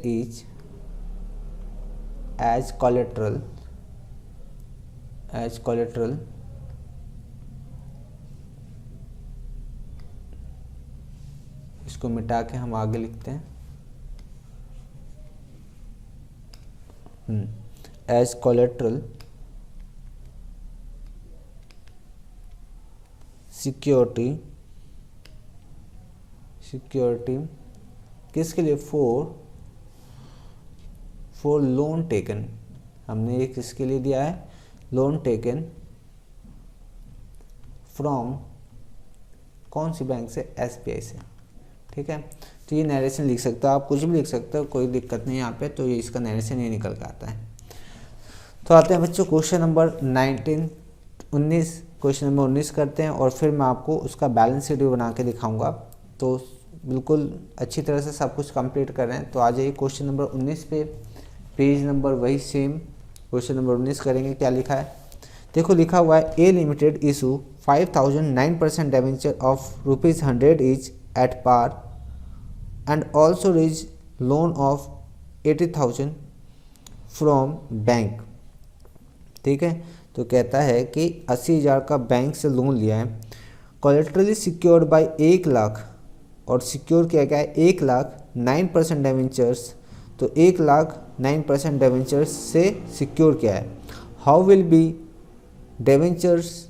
each as collateral इसको मिटा के हम आगे लिखते हैं as collateral security किसके लिए? For loan taken. हमने ये किसके लिए दिया है? लोन टेकन फ्रॉम कौन सी बैंक से? SBI से। ठीक है, तो ये नरेशन लिख सकते हो आप, कुछ भी लिख सकते हो, कोई दिक्कत नहीं यहाँ पे। तो ये इसका नरेशन ही निकल के आता है। तो आते हैं बच्चों क्वेश्चन नंबर 19 क्वेश्चन नंबर 19 करते हैं और फिर मैं आपको उसका बैलेंस शीट भी बना के दिखाऊंगा। तो बिल्कुल अच्छी तरह से सब कुछ कंप्लीट कर रहे हैं। तो आ जाइए क्वेश्चन नंबर 19 पे। पेज नंबर वही सेम, क्वेश्चन नंबर 19 करेंगे। क्या लिखा है देखो, लिखा हुआ है a limited issue 5,000 9% debenture of ₹100 each at par and also raise loan of 80,000 from bank. ठीक है, तो कहता है कि 80,000 का बैंक से लोन लिया है, कोलेटरली सिक्योर्ड बाय 1 लाख, और सिक्योर किया गया है 1 लाख 9% डिबेंचर्स। तो 1 लाख 9% डिबेंचर्स से सिक्योर किया है। How will be debentures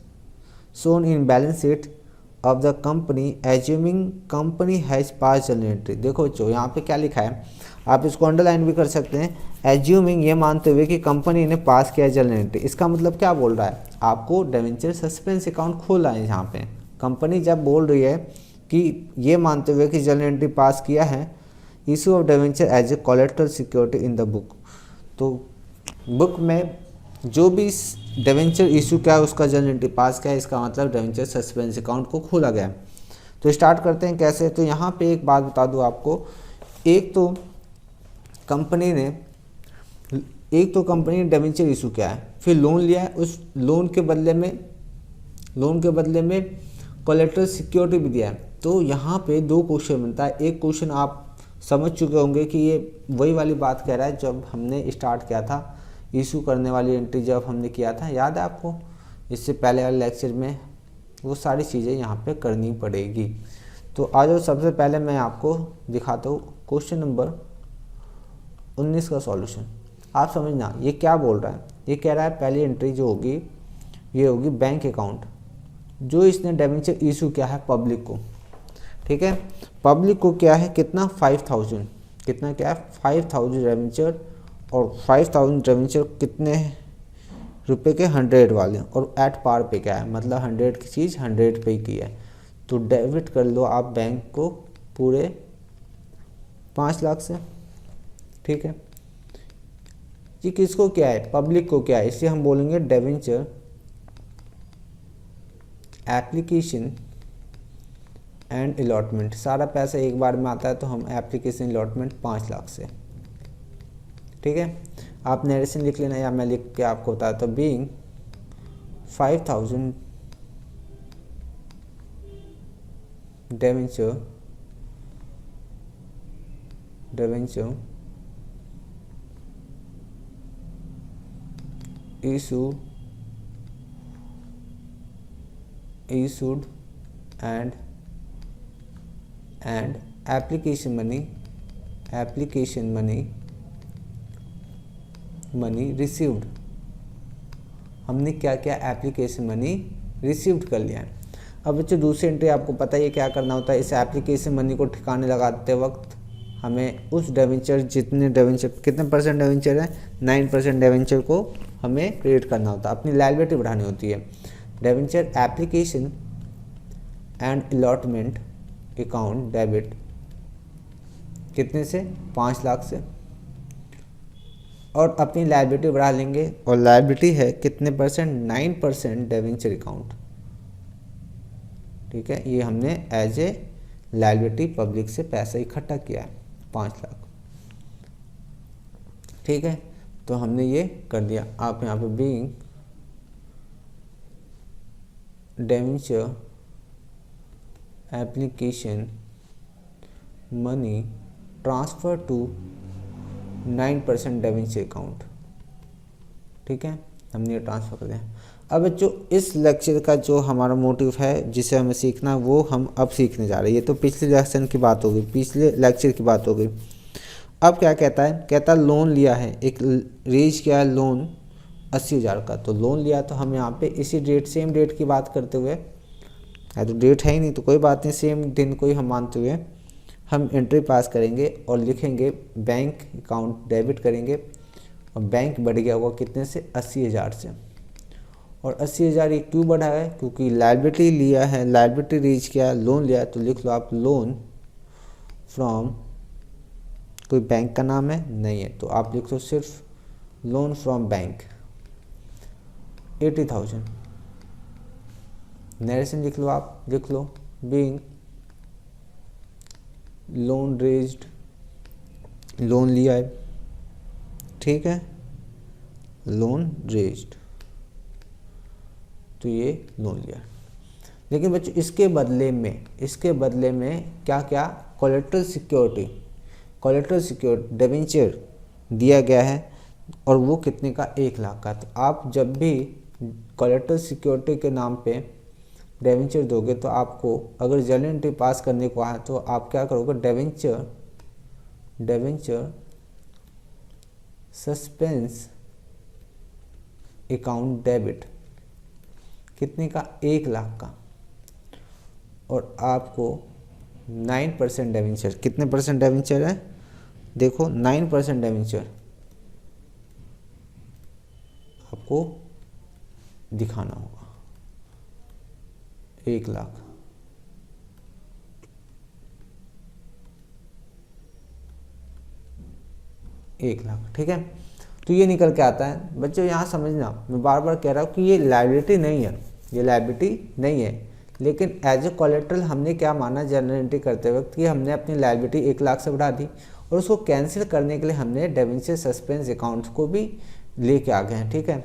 shown in balance sheet of the company assuming company has pass journal entry. देखो बच्चों, यहाँ पे क्या लिखा है, आप इसको अंडरलाइन भी कर सकते हैं। एज्यूमिंग ये मानते हुए कि कंपनी ने पास किया जर्नल एंट्री। इसका मतलब क्या बोल रहा है? आपको डिबेंचर सस्पेंस अकाउंट खोला है। यहाँ पे कंपनी जब बोल रही है कि ये मानते हुए कि जर्नल एंट्री पास किया है, issue of debenture as a collateral security in the book. तो बुक में जो भी डिबेंचर इशू क्या है उसका जर्नल एंट्री पास किया है, इसका मतलब डिबेंचर सस्पेंस अकाउंट को खोला गया। तो स्टार्ट करते हैं कैसे। तो यहाँ पे एक बात बता दूँ आपको, एक तो कंपनी ने डिबेंचर इशू किया है, फिर लोन लिया है, उस लोन के बदले में कोलेटरल सिक्योरिटी भी दिया है। तो यहाँ पे 2 क्वेश्चन बनता है। एक क्वेश्चन आप समझ चुके होंगे कि ये वही वाली बात कह रहा है जब हमने स्टार्ट किया था, इशू करने वाली एंट्री जब हमने किया था, याद है आपको? इससे पहले वाले लेक्चर में वो सारी चीज़ें यहाँ पे करनी पड़ेगी। तो आ जाओ, सबसे पहले मैं आपको दिखाता हूँ क्वेश्चन नंबर 19 का सॉल्यूशन। आप समझना ये क्या बोल रहा है। ये कह रहा है पहली एंट्री जो होगी ये होगी बैंक अकाउंट, जो इसने डिबेंचर इशू किया है पब्लिक को। ठीक है, पब्लिक को क्या है, कितना? 5,000, कितना क्या है? 5,000 डिबेंचर, और 5,000 डिबेंचर कितने रुपए के? 100 वाले, और एट पार पे क्या है, मतलब 100 की चीज़ 100 पे ही की है। तो डेबिट कर लो आप बैंक को पूरे 5 लाख से। ठीक है, ये किसको क्या है? पब्लिक को क्या है, इसलिए हम बोलेंगे डिबेंचर एप्लीकेशन एंड अलॉटमेंट। सारा पैसा एक बार में आता है, तो हम एप्लीकेशन अलॉटमेंट 5 लाख से। ठीक है, आप नरेशन लिख लेना या मैं लिख के आपको बताता हूँ। Being 5,000 debenture issued and application money received। हमने क्या किया? एप्लीकेशन मनी रिसीव्ड कर लिया है। अब बच्चों दूसरी एंट्री आपको पता ही है क्या करना होता है। इस एप्लीकेशन मनी को ठिकाने लगाते वक्त हमें उस डिबेंचर कितने परसेंट डिबेंचर है, 9% डिबेंचर को हमें क्रिएट करना होता है, अपनी लायबिलिटी बढ़ानी होती है। Debenture application and allotment account debit कितने से? 5 लाख से, और अपनी लायबिलिटी बढ़ा लेंगे। और लायबिलिटी है कितने परसेंट? 9% debenture account. ठीक है, ये हमने एज ए लायबिलिटी पब्लिक से पैसा इकट्ठा किया है 5 लाख। ठीक है, तो हमने ये कर दिया। आप यहाँ पे being debenture application money transfer to 9% debenture account, ठीक है, हमने ये ट्रांसफ़र कर दिया। अब जो इस लेक्चर का जो हमारा मोटिव है जिसे हमें सीखना है वो हम अब सीखने जा रहे हैं। ये तो पिछले लेक्चर की बात हो गई, पिछले लेक्चर की बात हो गई। अब क्या कहता है, कहता है लोन लिया है, एक रेज किया है लोन 80,000 का, तो लोन लिया तो हम यहाँ पे इसी डेट सेम डेट की बात करते हुए, या तो डेट है ही नहीं तो कोई बात नहीं, सेम दिन को ही हम मानते हुए हम एंट्री पास करेंगे और लिखेंगे बैंक अकाउंट डेबिट करेंगे, और बैंक बढ़ गया होगा कितने से, 80,000 से। और 80,000 ये क्यों बढ़ा है, क्योंकि लायबिलिटी लिया है, लायबिलिटी रीच किया है, लोन लिया है, तो लिख लो आप लोन फ्रॉम, कोई बैंक का नाम है नहीं है तो आप लिख लो सिर्फ लोन फ्रॉम बैंक 80,000। नरेशन लिख लो, आप लिख लो बीइंग लोन रेज्ड, लोन लिया है, ठीक है, लोन रेज्ड, तो ये लोन लिया। लेकिन बच्चों इसके बदले में क्या क्या कोलेटरल सिक्योरिटी डिबेंचर दिया गया है, और वो कितने का, 1 लाख का। तो आप जब भी कोलेटरल सिक्योरिटी के नाम पे डिबेंचर दोगे तो आपको अगर जर्नल एंट्री पास करने को आए तो आप क्या करोगे, डिबेंचर सस्पेंस अकाउंट डेबिट कितने का, 1 लाख का, और आपको 9% डिबेंचर, कितने परसेंट डिबेंचर है, देखो 9% डिबेंचर आपको दिखाना होगा, 1 लाख। ठीक है, तो ये निकल के आता है। बच्चों यहाँ समझना, मैं बार बार कह रहा हूँ कि ये लायबिलिटी नहीं है, ये लायबिलिटी नहीं है, लेकिन एज ए कोलेट्रल हमने क्या माना जर्नल एंट्री करते वक्त कि हमने अपनी लायबिलिटी 1 लाख से बढ़ा दी, और उसको कैंसिल करने के लिए हमने डिबेंचर सस्पेंस अकाउंट्स को भी लेके आ गए हैं, ठीक है।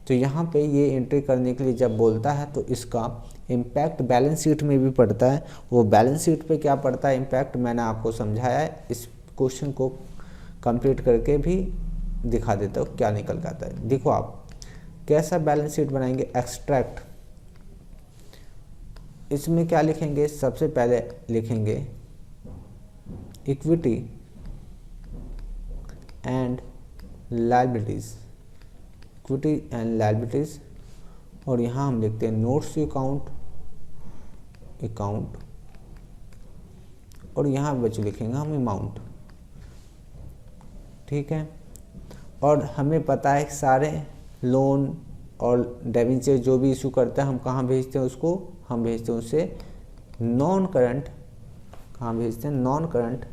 तो यहाँ पे ये एंट्री करने के लिए जब बोलता है तो इसका इम्पैक्ट बैलेंस शीट में भी पड़ता है। वो बैलेंस शीट पे क्या पड़ता है इम्पैक्ट, मैंने आपको समझाया है, इस क्वेश्चन को कंप्लीट करके भी दिखा देता हूँ क्या निकल के आता है। देखो आप कैसा बैलेंस शीट बनाएंगे, एक्सट्रैक्ट, इसमें क्या लिखेंगे, सबसे पहले लिखेंगे equity and liabilities, equity and liabilities, और यहाँ हम लिखते हैं नोट्स टू अकाउंट, और यहाँ बच्चों लिखेंगे हम अमाउंट, ठीक है। और हमें पता है सारे लोन और डिबेंचर जो भी इशू करता है हम कहाँ भेजते हैं उसको, हम भेजते हैं उसे नॉन करंट, कहाँ भेजते हैं, नॉन करंट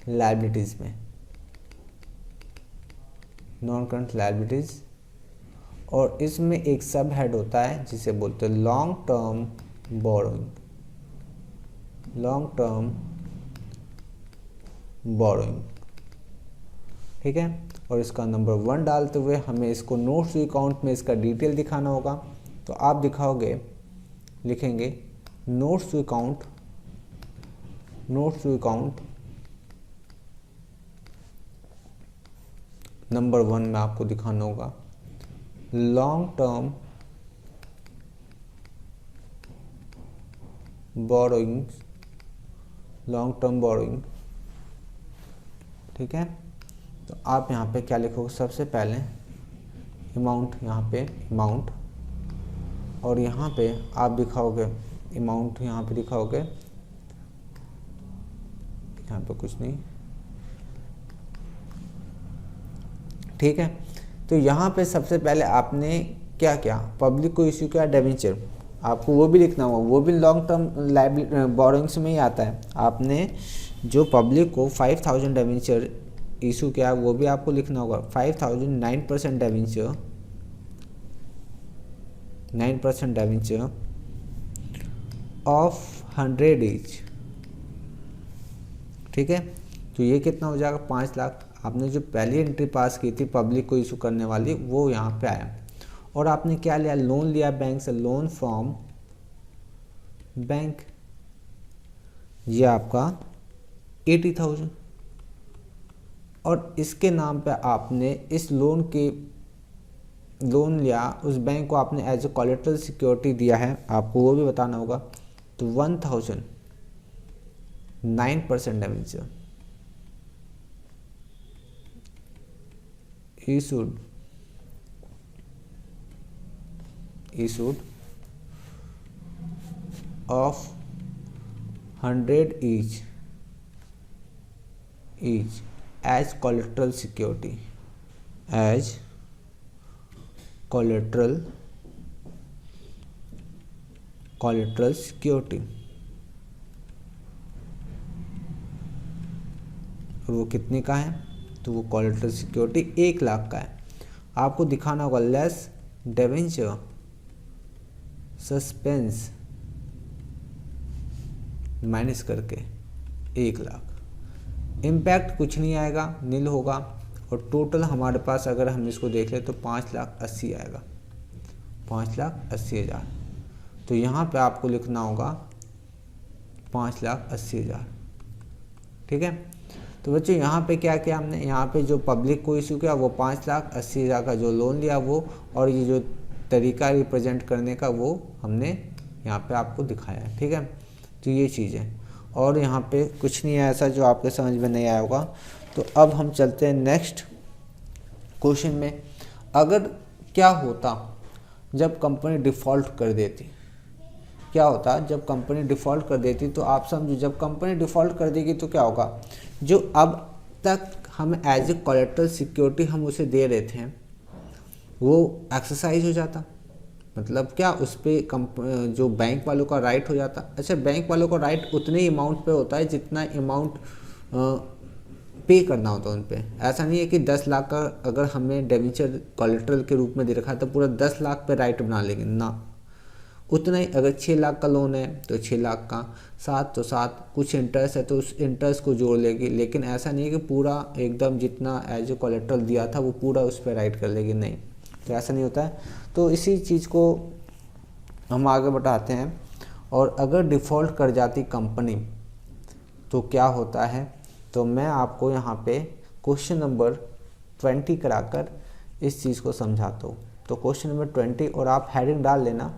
लायबिलिटीज में, नॉन करंट लायबिलिटीज। और इसमें एक सब हेड होता है जिसे बोलते हैं लॉन्ग टर्म बोरोइंग, ठीक है। और इसका नंबर 1 डालते हुए हमें इसको नोट्स टू अकाउंट में इसका डिटेल दिखाना होगा, तो आप दिखाओगे, लिखेंगे नोट्स टू अकाउंट नंबर 1 में आपको दिखाना होगा लॉन्ग टर्म बोरोइंग, ठीक है। तो आप यहाँ पे क्या लिखोगे, सबसे पहले अमाउंट, यहाँ पे अमाउंट, और यहाँ पे आप दिखाओगे अमाउंट, यहाँ पे दिखाओगे, यहाँ पे कुछ नहीं, ठीक है। तो यहाँ पे सबसे पहले आपने क्या किया, पब्लिक को इश्यू किया डिबेंचर, आपको वो भी लिखना होगा, वो भी लॉन्ग टर्म बोरोइंग्स में ही आता है। आपने जो पब्लिक को 5,000 डिबेंचर इशू किया वो भी आपको लिखना होगा, 5,000 9% डिबेंचर ऑफ 100 ईच। ठीक है, तो ये कितना हो जाएगा 5 लाख। आपने जो पहली एंट्री पास की थी पब्लिक को इशू करने वाली, वो यहाँ पे आया। और आपने क्या लिया, लोन लिया बैंक से, लोन फ्रॉम बैंक, ये आपका 80,000। और इसके नाम पे आपने इस लोन लोन लिया, उस बैंक को आपने एज ए कोलेटरल सिक्योरिटी दिया है, आपको वो भी बताना होगा। तो 1,000, 9% debenture issued of 100 each as collateral security, as collateral security। और वो कितने का है, तो वो कोलेटरल सिक्योरिटी 1 लाख का है। आपको दिखाना होगा लेस डिवेंचर सस्पेंस माइनस करके 1 लाख। इम्पैक्ट कुछ नहीं आएगा, नील होगा। और टोटल हमारे पास अगर हम इसको देख लें तो 5,80,000 आएगा, 5,80,000। तो यहाँ पे आपको लिखना होगा 5,80,000। ठीक है, तो बच्चों यहाँ पे क्या किया हमने, यहाँ पे जो पब्लिक को इशू किया वो 5,80,000 का जो लोन लिया वो, और ये जो तरीका रिप्रेजेंट करने का वो हमने यहाँ पे आपको दिखाया है। ठीक है, तो ये चीज़ है। और यहाँ पे कुछ नहीं है ऐसा जो आपके समझ में नहीं आया होगा। तो अब हम चलते हैं नेक्स्ट क्वेश्चन में। अगर क्या होता जब कंपनी डिफ़ॉल्ट कर देती, क्या होता जब कंपनी डिफ़ॉल्ट कर देती, तो आप समझो जब कंपनी डिफ़ॉल्ट कर देगी तो क्या होगा, जो अब तक हम एज ए कोलेटरल सिक्योरिटी हम उसे दे रहे थे वो एक्सरसाइज हो जाता। मतलब क्या, उस पर जो बैंक वालों का राइट हो जाता। अच्छा, बैंक वालों का राइट उतने ही अमाउंट पे होता है जितना अमाउंट पे करना होता है उन पे। ऐसा नहीं है कि 10 लाख का अगर हमें डिबेंचर कोलेटरल के रूप में दे रखा है तो पूरा 10 लाख पे राइट बना लेंगे ना, उतना ही। अगर 6 लाख का लोन है तो 6 लाख का, 7 तो 7, कुछ इंटरेस्ट है तो उस इंटरेस्ट को जोड़ लेगी। लेकिन ऐसा नहीं है कि पूरा एकदम जितना एज ए कोलेटरल दिया था वो पूरा उस पर राइट कर लेगी, नहीं, तो ऐसा नहीं होता है। तो इसी चीज़ को हम आगे बढ़ाते हैं। और अगर डिफ़ॉल्ट कर जाती कंपनी तो क्या होता है, तो मैं आपको यहाँ पे क्वेश्चन नंबर 20 कराकर इस चीज़ को समझाता हूँ। तो क्वेश्चन नंबर 20, और आप हेडिंग डाल लेना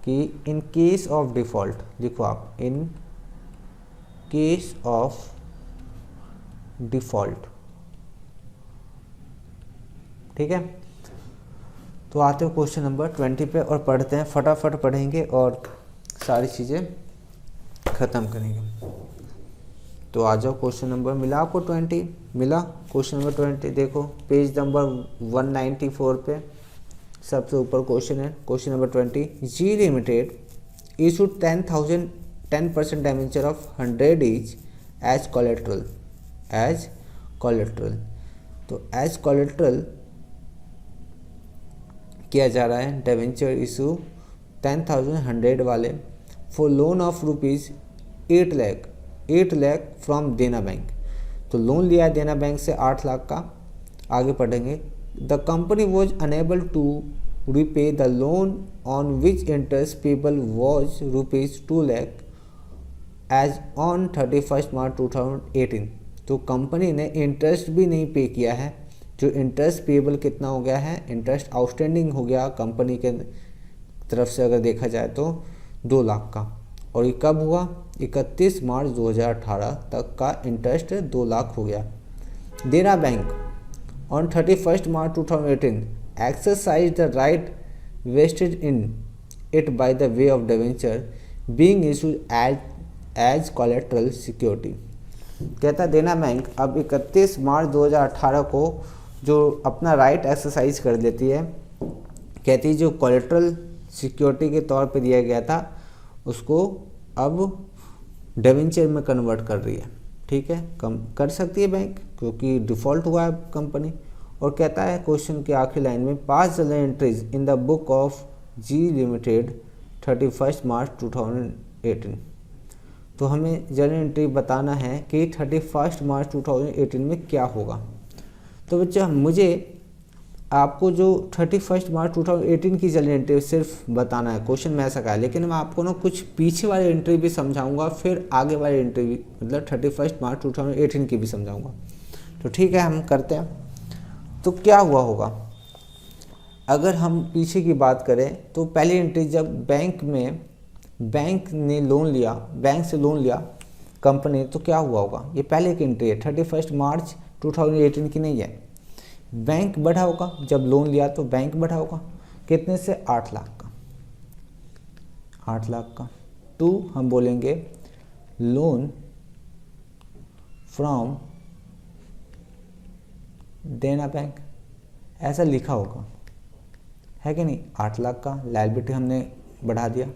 कि इन केस ऑफ डिफ़ॉल्ट, लिखो आप इन केस ऑफ डिफ़ॉल्ट। ठीक है, तो आते हो क्वेश्चन नंबर 20 पे और पढ़ते हैं, फटाफट पढ़ेंगे और सारी चीज़ें ख़त्म करेंगे। तो आ जाओ, क्वेश्चन नंबर मिला आपको 20, मिला क्वेश्चन नंबर 20। देखो पेज नंबर 194 पे सबसे ऊपर क्वेश्चन है, question number 20। G limited issued 10% debenture of 100 each as collateral, तो एज कोलेटरल किया जा रहा है डिबेंचर इशू 10,100 वाले for loan of rupees 8 lakh from Dena bank. तो लोन लिया है देना बैंक से 8 लाख का। आगे पढ़ेंगे। The company was unable to repay the loan on which interest payable was rupees 2 lakh as on 31st March 2018। तो कंपनी ने इंटरेस्ट भी नहीं पे किया है। जो इंटरेस्ट पेबल कितना हो गया है, इंटरेस्ट आउटस्टैंडिंग हो गया कंपनी के तरफ से अगर देखा जाए तो 2 लाख का। और ये कब हुआ, 31 मार्च 2018 तक का इंटरेस्ट 2 लाख हो गया। देना bank on 31st March 2018 exercised the right vested in it by the way of debenture being issued as collateral security। कहता देना बैंक अब 31 मार्च 2018 को जो अपना राइट एक्सरसाइज कर लेती है, कहती जो कोलेटरल सिक्योरिटी के तौर पे दिया गया था उसको अब डिबेंचर में कन्वर्ट कर रही है। ठीक है, कम कर सकती है बैंक क्योंकि डिफ़ॉल्ट हुआ है कंपनी। और कहता है क्वेश्चन के आखिरी लाइन में, pass journal entries in the book of G limited 31 March 2018। तो हमें जर्नल एंट्री बताना है कि 31 मार्च 2018 में क्या होगा। तो बच्चा मुझे आपको जो 31 मार्च 2018 की जर्नल एंट्री सिर्फ बताना है, क्वेश्चन में ऐसा कहा है, लेकिन मैं आपको ना कुछ पीछे वाली एंट्री भी समझाऊंगा, फिर आगे वाली एंट्री भी, मतलब 31 मार्च 2018 की भी समझाऊंगा। तो ठीक है, हम करते हैं। तो क्या हुआ होगा, अगर हम पीछे की बात करें तो पहली एंट्री, जब बैंक ने लोन लिया, बैंक से लोन लिया कंपनी, तो क्या हुआ होगा, ये पहले की एंट्री है, 31 मार्च 2018 की नहीं है। बैंक बढ़ा होगा, जब लोन लिया तो बैंक बढ़ा होगा, कितने से, 8 लाख का, 8 लाख का। टू हम बोलेंगे लोन फ्रॉम देना बैंक, ऐसा लिखा होगा, है कि नहीं। 8 लाख का लायबिलिटी हमने बढ़ा दिया,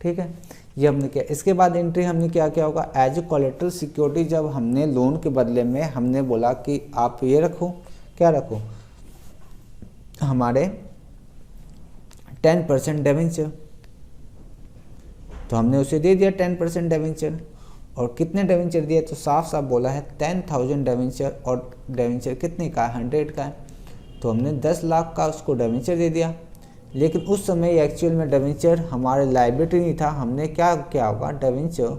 ठीक है। ये हमने किया। इसके बाद एंट्री हमने क्या किया होगा, एज ए कोलेटरल सिक्योरिटी, जब हमने लोन के बदले में हमने बोला कि आप ये रखो, क्या रखो, हमारे 10% डिवेंचर, तो हमने उसे दे दिया 10% डिवेंचर। और कितने डिवेंचर दिए, तो साफ साफ बोला है 10,000 डिवेंचर, और डिवेंचर कितने का है, 100 का है, तो हमने 10 लाख का उसको डिवेंचर दे दिया। लेकिन उस समय एक्चुअल में डिवेंचर हमारे लायबिलिटी नहीं था, हमने क्या क्या होगा, डिवेंचर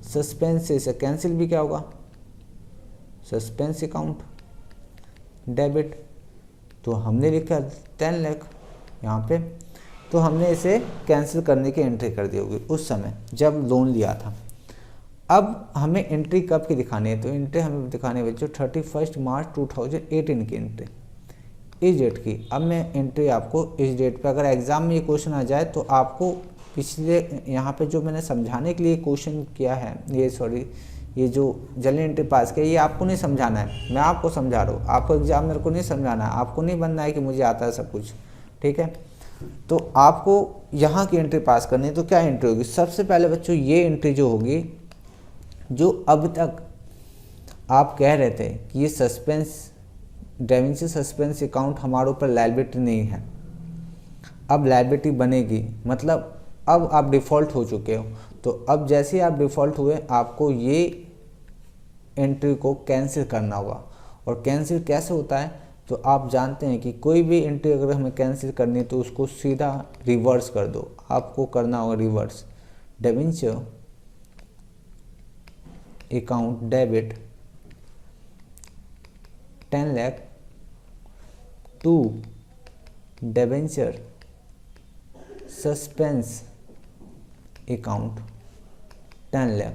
सस्पेंस से कैंसिल भी क्या होगा, सस्पेंस अकाउंट डेबिट, तो हमने लिखा 10 लाख यहाँ पे, तो हमने इसे कैंसिल करने की एंट्री कर दी होगी उस समय जब लोन लिया था। अब हमें एंट्री कब की दिखानी है, तो एंट्री हमें दिखानी है बच्चों 31 मार्च 2018 की एंट्री, इस डेट की। अब मैं एंट्री आपको इस डेट पे, अगर एग्जाम में ये क्वेश्चन आ जाए तो आपको पिछले यहाँ पे जो मैंने समझाने के लिए क्वेश्चन किया है, ये जो जर्नल एंट्री पास किया, ये आपको नहीं समझाना है, मैं आपको समझा रहा हूँ, आपको एग्जामिनर को नहीं समझाना है, आपको नहीं बनना है कि मुझे आता है सब कुछ, ठीक है। तो आपको यहाँ की एंट्री पास करनी है, तो क्या एंट्री होगी, सबसे पहले बच्चों ये एंट्री जो होगी, जो अब तक आप कह रहे थे कि ये सस्पेंस डिवेंचर सस्पेंस अकाउंट हमारे ऊपर लायबिलिटी नहीं है, अब लायबिलिटी बनेगी, मतलब अब आप डिफ़ॉल्ट हो चुके हो। तो अब जैसे ही आप डिफ़ॉल्ट हुए, आपको ये एंट्री को कैंसिल करना होगा। और कैंसिल कैसे होता है, तो आप जानते हैं कि कोई भी एंट्री अगर हमें कैंसिल करनी है तो उसको सीधा रिवर्स कर दो, आपको करना होगा reverse, debenture account debit 10 lakh to debenture suspense account 10 lakh.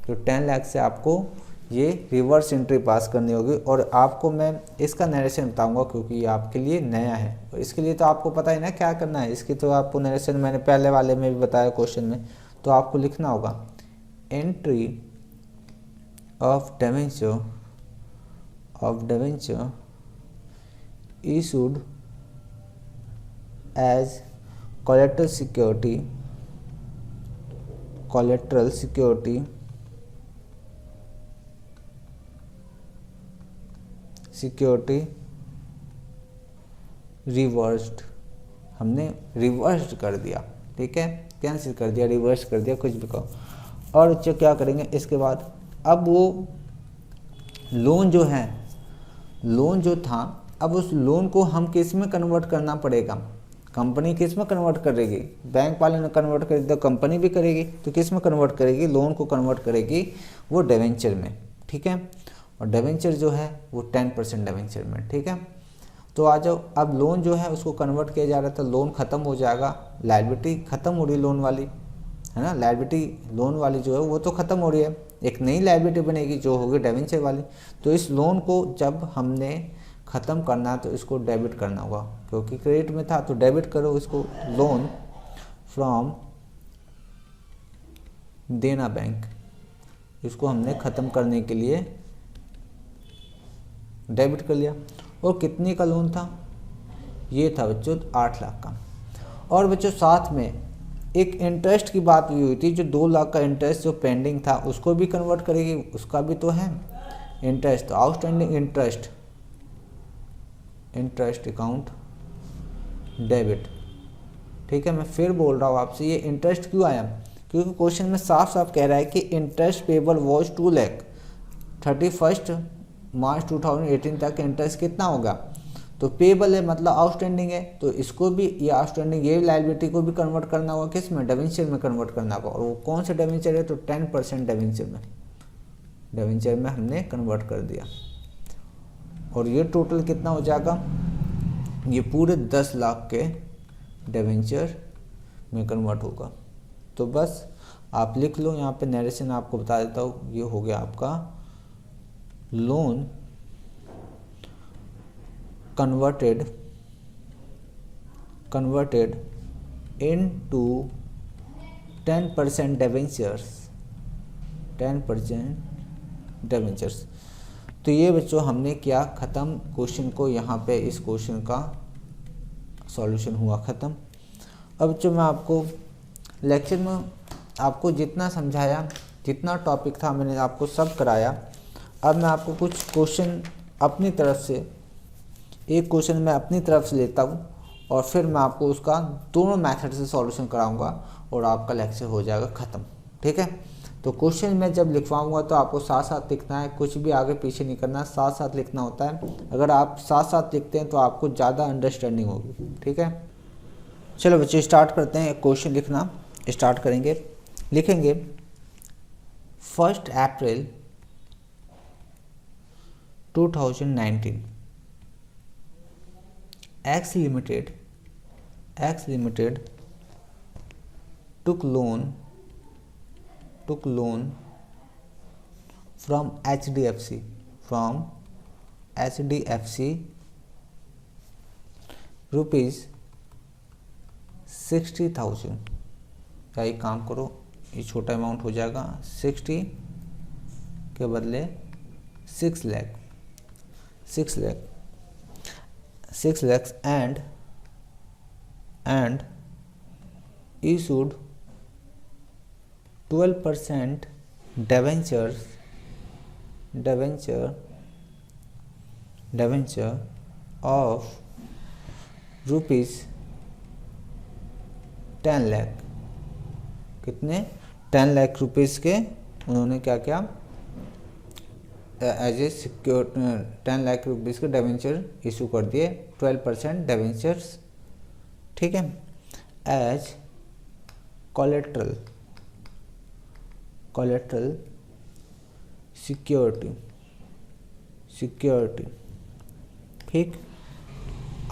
तो 10 लाख से आपको ये रिवर्स एंट्री पास करनी होगी। और आपको मैं इसका नरेशन बताऊंगा क्योंकि ये आपके लिए नया है, और इसके लिए तो आपको पता ही ना क्या करना है, इसकी तो आपको नरेशन मैंने पहले वाले में भी बताया क्वेश्चन में। तो आपको लिखना होगा entry of debenture issued as collateral security reversed, हमने रिवर्स्ड कर दिया, ठीक है, कैंसिल कर दिया, रिवर्स कर दिया, कुछ भी कहो। और बच्चों क्या करेंगे इसके बाद, अब वो लोन जो है, लोन जो था, अब उस लोन को हम किस में कन्वर्ट करना पड़ेगा, कंपनी किस में कन्वर्ट करेगी, बैंक वाले ने कन्वर्ट करेगी तो कंपनी भी करेगी, तो किस में कन्वर्ट करेगी, लोन को कन्वर्ट करेगी वो डिवेंचर में, ठीक है। और डिवेंचर जो है वो 10% डिवेंचर में, ठीक है। तो आ जाओ, अब लोन जो है उसको कन्वर्ट किया जा रहा था, लोन ख़त्म हो जाएगा, लायबिलिटी ख़त्म हो रही है लोन वाली, है ना, लायबिलिटी लोन वाली जो है वो तो ख़त्म हो रही है, एक नई लायबिलिटी बनेगी जो होगी डिवेंचर वाली। तो इस लोन को जब हमने ख़त्म करना है तो इसको डेबिट करना होगा, क्योंकि क्रेडिट में था तो डेबिट करो इसको, लोन फ्रॉम देना बैंक, इसको हमने ख़त्म करने के लिए डेबिट कर लिया। और कितने का लोन था, ये था बच्चों 8 लाख का। और बच्चों साथ में एक इंटरेस्ट की बात भी हुई थी, जो 2 लाख का इंटरेस्ट जो पेंडिंग था उसको भी कन्वर्ट करेगी, उसका भी तो है interest, outstanding interest account debit, ठीक है। मैं फिर बोल रहा हूँ आपसे, ये इंटरेस्ट क्यों आया, क्योंकि क्वेश्चन में साफ साफ कह रहा है कि interest payable was 2 lakh, 31 March 2018 तक इंटरेस्ट कितना होगा, तो पेबल है मतलब आउटस्टैंडिंग है, तो इसको भी ये आउटस्टैंडिंग ये लायबिलिटी को भी कन्वर्ट करना होगा किस में, डिबेंचर में कन्वर्ट करना होगा। और वो कौन से डिबेंचर है, तो 10% डिबेंचर में हमने कन्वर्ट कर दिया। और ये टोटल कितना हो जाएगा, ये पूरे 10 लाख के डिबेंचर में कन्वर्ट होगा। तो बस आप लिख लो, यहाँ पे नरेशन आपको बता देता हूँ, ये हो गया आपका loan converted into 10% debentures, 10% debentures। तो ये बच्चों हमने क्या ख़त्म क्वेश्चन को, यहाँ पे इस क्वेश्चन का सॉल्यूशन हुआ ख़त्म। अब जो मैं आपको लेक्चर में आपको जितना समझाया, जितना टॉपिक था मैंने आपको सब कराया। अब मैं आपको कुछ क्वेश्चन अपनी तरफ से, एक क्वेश्चन मैं अपनी तरफ से लेता हूँ और फिर मैं आपको उसका दोनों मेथड से सॉल्यूशन कराऊंगा और आपका लेक्चर हो जाएगा ख़त्म। ठीक है, तो क्वेश्चन मैं जब लिखवाऊंगा तो आपको साथ साथ लिखना है, कुछ भी आगे पीछे नहीं करना, साथ साथ लिखना होता है। अगर आप साथ साथ लिखते हैं तो आपको ज़्यादा अंडरस्टैंडिंग होगी। ठीक है, चलो बच्चे स्टार्ट करते हैं, क्वेश्चन लिखना स्टार्ट करेंगे। लिखेंगे 1 अप्रैल 2019 X Limited took loan from HDFC rupees 60,000। क्या ये काम करो, ये छोटा अमाउंट हो जाएगा, 60 के बदले 6 lakh and issued 12% debenture of rupees 10 lakh. कितने, 10 लाख रुपीज़ के उन्होंने क्या किया, as a secure 10 lakh rupees के डिबेंचर इशू कर दिए, 12% डिबेंचर्स। ठीक है, एज कोलेट्रल सिक्योरिटी। ठीक,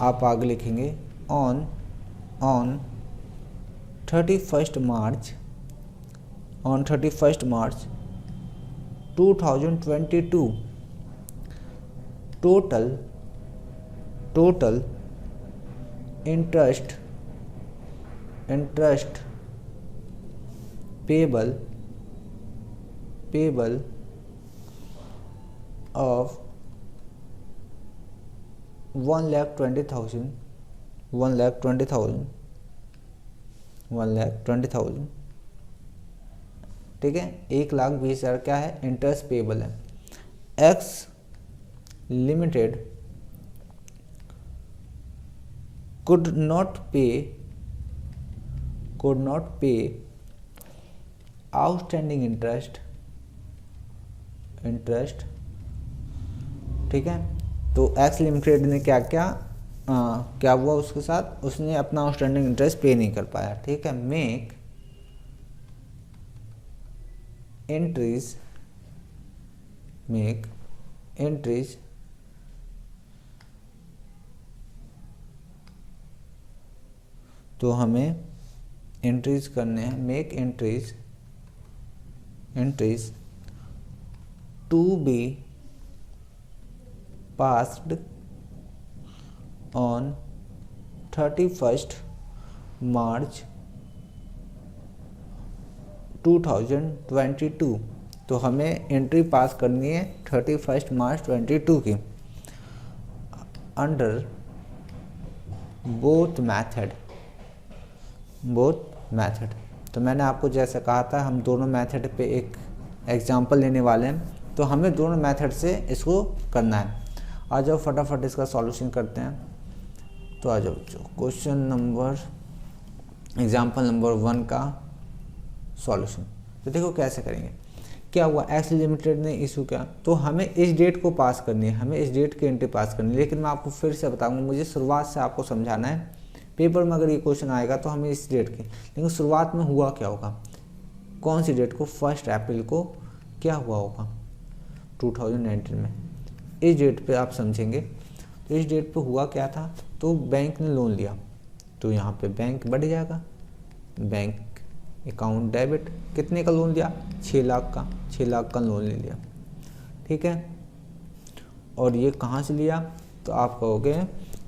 आप आगे लिखेंगे on 31 March 2022 total interest payable of 1,20,000। ठीक है, 1,20,000 क्या है, इंटरेस्ट पेबल है। X limited could not pay outstanding interest। ठीक है, तो एक्स लिमिटेड ने क्या हुआ उसके साथ, उसने अपना आउटस्टैंडिंग इंटरेस्ट पे नहीं कर पाया। ठीक है, मेक एंट्रीज तो हमें एंट्रीज करने हैं, make entries to be passed on 31 March 2022। तो हमें एंट्री पास करनी है 31 मार्च 2022 की, अंडर बोथ मैथड। तो मैंने आपको जैसा कहा था हम दोनों मेथड पे एक एग्जांपल लेने वाले हैं, तो हमें दोनों मेथड से इसको करना है। आ जाओ फटाफट इसका सॉल्यूशन करते हैं। तो आ जाओ क्वेश्चन नंबर, एग्जांपल नंबर 1 का सॉल्यूशन। तो देखो कैसे करेंगे। क्या हुआ, एक्स लिमिटेड ने इशू किया, तो हमें इस डेट को पास करनी है, हमें इस डेट की एंट्री पास करनी है। लेकिन मैं आपको फिर से बताऊंगा, मुझे शुरुआत से आपको समझाना है। पेपर में अगर ये क्वेश्चन आएगा तो हमें इस डेट की, लेकिन शुरुआत में हुआ क्या होगा, कौन सी डेट को, 1 अप्रैल को क्या हुआ होगा 2019 में। इस डेट पे आप समझेंगे। तो इस डेट पे हुआ क्या था, तो बैंक ने लोन लिया, तो यहाँ पे बैंक बढ़ जाएगा, बैंक अकाउंट डेबिट। कितने का लोन लिया, 6 लाख का, 6 लाख का लोन ले लिया, ठीक है। और ये कहाँ से लिया, तो आप कहोगे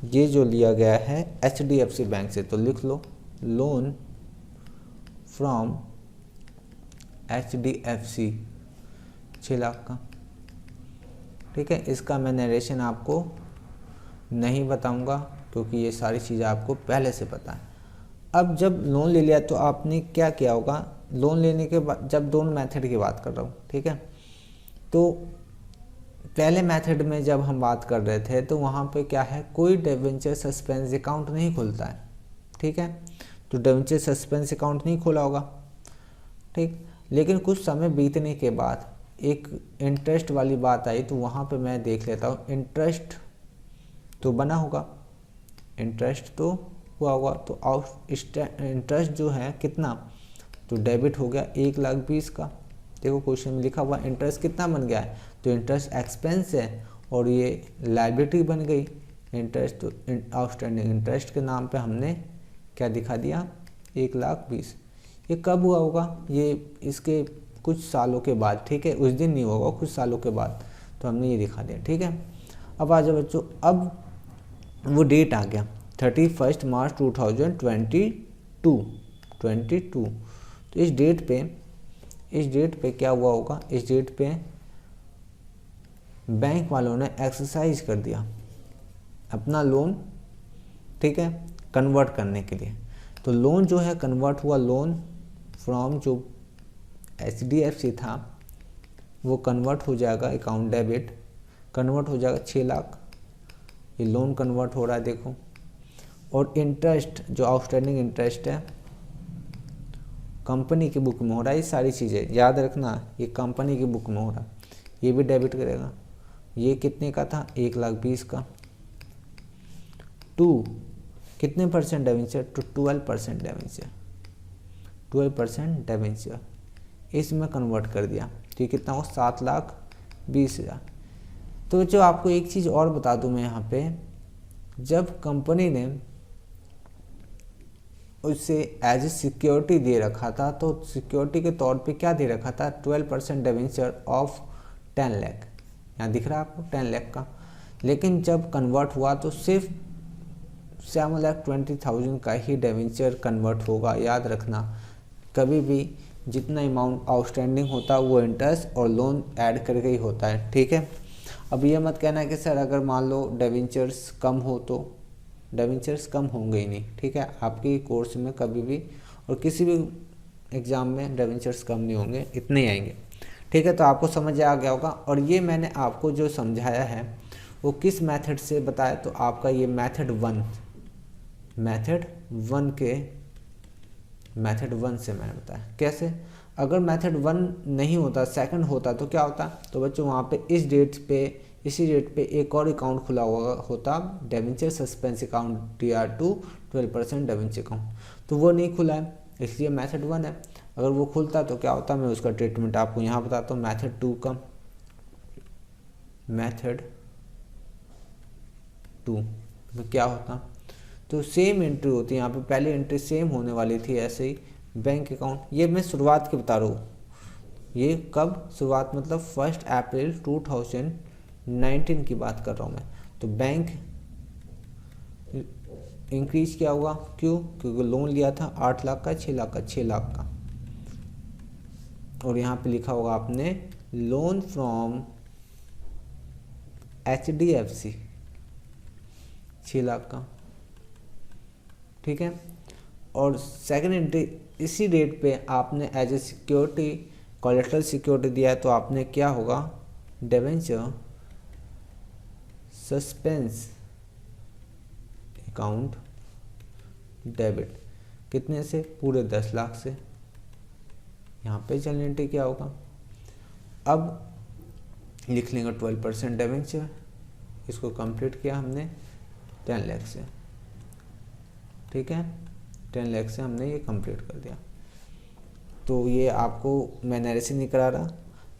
ये जो लिया गया है HDFC बैंक से, तो लिख लो लोन फ्रॉम HDFC 6 लाख का, ठीक है। इसका मैं नरेशन आपको नहीं बताऊंगा क्योंकि ये सारी चीज़ें आपको पहले से पता है। अब जब लोन ले लिया तो आपने क्या किया होगा, लोन लेने के बाद, जब दोनों मेथड की बात कर रहा हूँ, ठीक है। तो पहले मेथड में जब हम बात कर रहे थे तो वहाँ पे क्या है, कोई डिबेंचर सस्पेंस अकाउंट नहीं खुलता है, ठीक है। तो डिबेंचर सस्पेंस अकाउंट नहीं खोला होगा, ठीक। लेकिन कुछ समय बीतने के बाद एक इंटरेस्ट वाली बात आई, तो वहाँ पे मैं देख लेता हूँ इंटरेस्ट तो बना होगा, इंटरेस्ट तो हुआ होगा। तो इंटरेस्ट जो है कितना, तो डेबिट हो गया 1,20,000 का। देखो क्वेश्चन में लिखा हुआ इंटरेस्ट कितना बन गया है, तो इंटरेस्ट एक्सपेंस है और ये लायबिलिटी बन गई। इंटरेस्ट तो आउटस्टैंडिंग इंटरेस्ट के नाम पे हमने क्या दिखा दिया, 1,20,000। ये कब हुआ होगा, ये इसके कुछ सालों के बाद, ठीक है। उस दिन नहीं होगा, कुछ सालों के बाद, तो हमने ये दिखा दिया, ठीक है। अब आ जाओ बच्चों, अब वो डेट आ गया 31 मार्च 2022। तो इस डेट पे क्या हुआ होगा, इस डेट पे बैंक वालों ने एक्सरसाइज कर दिया अपना लोन, ठीक है, कन्वर्ट करने के लिए। तो लोन जो है कन्वर्ट हुआ, लोन फ्रॉम जो HDFC था वो कन्वर्ट हो जाएगा, अकाउंट डेबिट कन्वर्ट हो जाएगा 6 लाख, ये लोन कन्वर्ट हो रहा है देखो। और इंटरेस्ट जो आउटस्टैंडिंग इंटरेस्ट है कंपनी की बुक में हो रहा है, ये सारी चीज़ें याद रखना, ये कंपनी की बुक में हो रहा है, ये भी डेबिट करेगा। ये कितने का था, 1,20,000 का। 2 कितने परसेंट डिबेंचर, तो 12% डिबेंचर, 12% डिबेंचर इसमें कन्वर्ट कर दिया, तो ये कितना हो, 7,20,000। तो जो आपको एक चीज़ और बता दूं मैं यहाँ पे, जब कंपनी ने उसे एज ए सिक्योरिटी दे रखा था, तो सिक्योरिटी के तौर पे क्या दे रखा था, 12% डिबेंचर ऑफ 10 लाख, यहाँ दिख रहा है आपको 10 लाख का। लेकिन जब कन्वर्ट हुआ तो सिर्फ 7,20,000 का ही डिबेंचर कन्वर्ट होगा। याद रखना, कभी भी जितना अमाउंट आउटस्टैंडिंग होता है वो इंटरेस्ट और लोन ऐड करके ही होता है, ठीक है। अब ये मत कहना कि सर अगर मान लो डिबेंचर्स कम हो, तो डिबेंचर्स कम होंगे ही नहीं, ठीक है। आपके कोर्स में कभी भी और किसी भी एग्ज़ाम में डिबेंचर्स कम नहीं होंगे, इतने ही आएंगे, ठीक है। तो आपको समझ आ गया होगा। और ये मैंने आपको जो समझाया है वो किस मेथड से बताया, तो आपका ये मेथड वन से मैंने बताया। कैसे, अगर मेथड 1 नहीं होता, सेकंड होता तो क्या होता, तो बच्चों वहाँ पे इसी डेट पे एक और अकाउंट खुला हुआ होता, debenture suspense account DR2 12% debenture account, तो वो नहीं खुला है, इसलिए मेथड 1 है। अगर वो खुलता तो क्या होता, मैं उसका ट्रीटमेंट आपको यहाँ बताता हूँ। मेथड 2 में क्या होता, तो सेम एंट्री होती है यहाँ पे, पहले एंट्री सेम होने वाली थी, ऐसे ही बैंक अकाउंट। ये मैं शुरुआत की बता रहा हूँ, ये कब शुरुआत, मतलब 1 अप्रैल 2019 की बात कर रहा हूँ मैं। तो बैंक इंक्रीज क्या हुआ, क्यों, क्योंकि लोन लिया था 8 लाख का, 6 लाख का, 6 लाख का। और यहाँ पे लिखा होगा आपने लोन फ्रॉम HDFC 6 लाख का, ठीक है। और सेकंड एंट्री इसी डेट पे आपने as a security collateral security दिया है, तो आपने क्या होगा, डिबेंचर सस्पेंस अकाउंट डेबिट, कितने से, पूरे 10 लाख से, यहाँ पे जनरल एंट्री क्या होगा, अब लिख लेंगे 12% डिवेंचर, इसको कंप्लीट किया हमने 10 लाख से, ठीक है, 10 लाख से हमने ये कंप्लीट कर दिया। तो ये आपको मैं नरेशन नहीं करा रहा।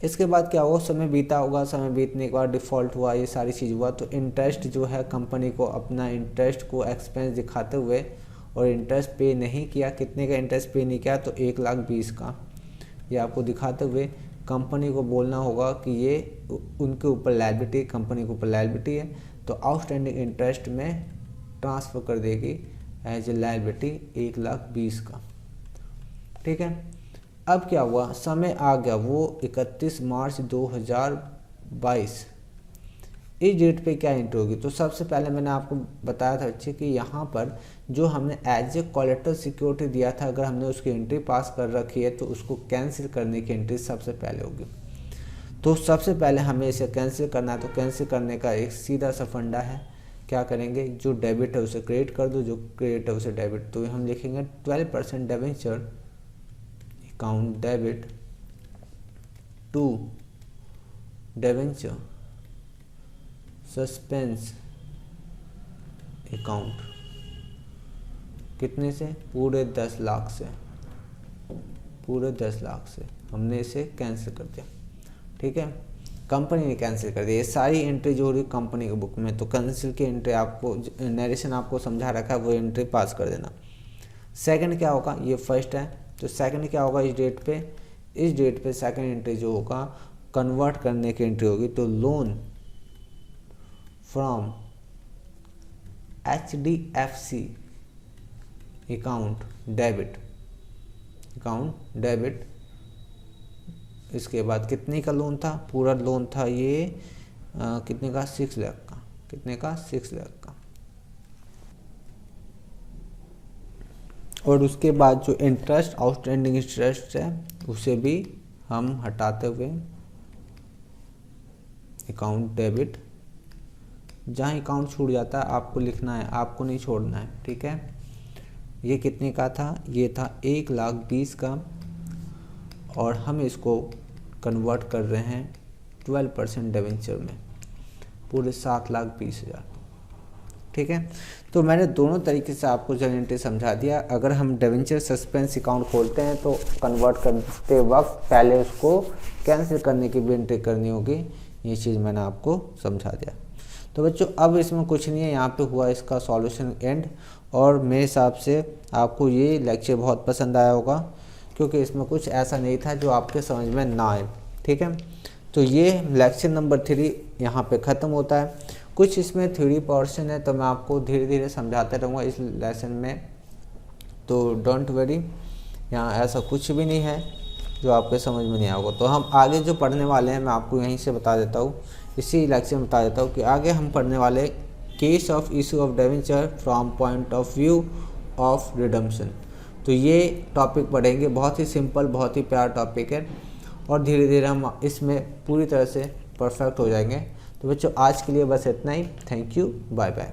इसके बाद क्या हुआ, समय बीता होगा, समय बीतने के बाद डिफ़ॉल्ट हुआ, ये सारी चीज़ हुआ, तो इंटरेस्ट जो है कंपनी को अपना इंटरेस्ट को एक्सपेंस दिखाते हुए और इंटरेस्ट पे नहीं किया, कितने का इंटरेस्ट पे नहीं किया, तो 1,20,000 का ये आपको दिखाते हुए कंपनी को बोलना होगा कि ये उनके ऊपर लायबिलिटी, कंपनी के ऊपर लायबिलिटी है, तो आउटस्टैंडिंग इंटरेस्ट में ट्रांसफ़र कर देगी एज ए लायबिलिटी 1,20,000 का, ठीक है। अब क्या हुआ, समय आ गया वो 31 मार्च 2022, इस डेट पे क्या एंट्री होगी। तो सबसे पहले मैंने आपको बताया था बच्चे कि यहाँ पर जो हमने एज ए कोलेटरल सिक्योरिटी दिया था, अगर हमने उसकी एंट्री पास कर रखी है तो उसको कैंसिल करने की एंट्री सबसे पहले होगी। तो सबसे पहले हमें इसे कैंसिल करना है, तो कैंसिल करने का एक सीधा सा फंडा है, क्या करेंगे, जो डेबिट है उसे क्रेडिट कर दो, जो क्रेडिट है उसे डेबिट। तो हम लिखेंगे 12% debenture account debit to debenture suspense account, कितने से, पूरे 10 लाख से, पूरे 10 लाख से हमने इसे कैंसिल कर दिया, ठीक है। कंपनी ने कैंसिल कर दिया, ये सारी एंट्री जो हो रही कंपनी के बुक में, तो कैंसिल की एंट्री आपको नरेशन आपको समझा रखा है, वो एंट्री पास कर देना। सेकंड क्या होगा, ये फर्स्ट है, तो सेकंड क्या होगा, इस डेट पे सेकंड एंट्री जो होगा कन्वर्ट करने की एंट्री होगी, तो loan from HDFC account debit, इसके बाद कितने का लोन था, पूरा लोन था ये कितने का, 6 लाख का, कितने का, 6 लाख का। और उसके बाद जो इंटरेस्ट, आउटस्टैंडिंग इंटरेस्ट है उसे भी हम हटाते हुए अकाउंट डेबिट, जहाँ अकाउंट छूट जाता है आपको लिखना है, आपको नहीं छोड़ना है, ठीक है। ये कितने का था, ये था 1,20,000 का, और हम इसको कन्वर्ट कर रहे हैं 12% डिवेंचर में, पूरे 7,20,000, ठीक है। तो मैंने दोनों तरीके से आपको जनरल एंट्री समझा दिया। अगर हम डिवेंचर सस्पेंस अकाउंट खोलते हैं तो कन्वर्ट करते वक्त पहले उसको कैंसिल करने की भी एंट्री करनी होगी, ये चीज़ मैंने आपको समझा दिया। तो बच्चों अब इसमें कुछ नहीं है, यहाँ पे हुआ इसका सॉल्यूशन एंड, और मेरे हिसाब से आपको ये लेक्चर बहुत पसंद आया होगा, क्योंकि इसमें कुछ ऐसा नहीं था जो आपके समझ में ना आए, ठीक है। तो ये लेक्चर नंबर 3 यहाँ पे ख़त्म होता है। कुछ इसमें थ्योरी पोर्शन है, तो मैं आपको धीरे धीरे समझाते रहूँगा इस लेसन में, तो डोंट वरी, यहाँ ऐसा कुछ भी नहीं है जो आपके समझ में नहीं आएगा। तो हम आगे जो पढ़ने वाले हैं मैं आपको यहीं से बता देता हूँ, इसी लेक्चर में बता देता हूँ कि आगे हम पढ़ने वाले case of issue of debenture from point of view of redemption. तो ये टॉपिक पढ़ेंगे, बहुत ही सिंपल, बहुत ही प्यारा टॉपिक है, और धीरे धीरे हम इसमें पूरी तरह से परफेक्ट हो जाएंगे। तो बच्चों आज के लिए बस इतना ही, थैंक यू, बाय बाय।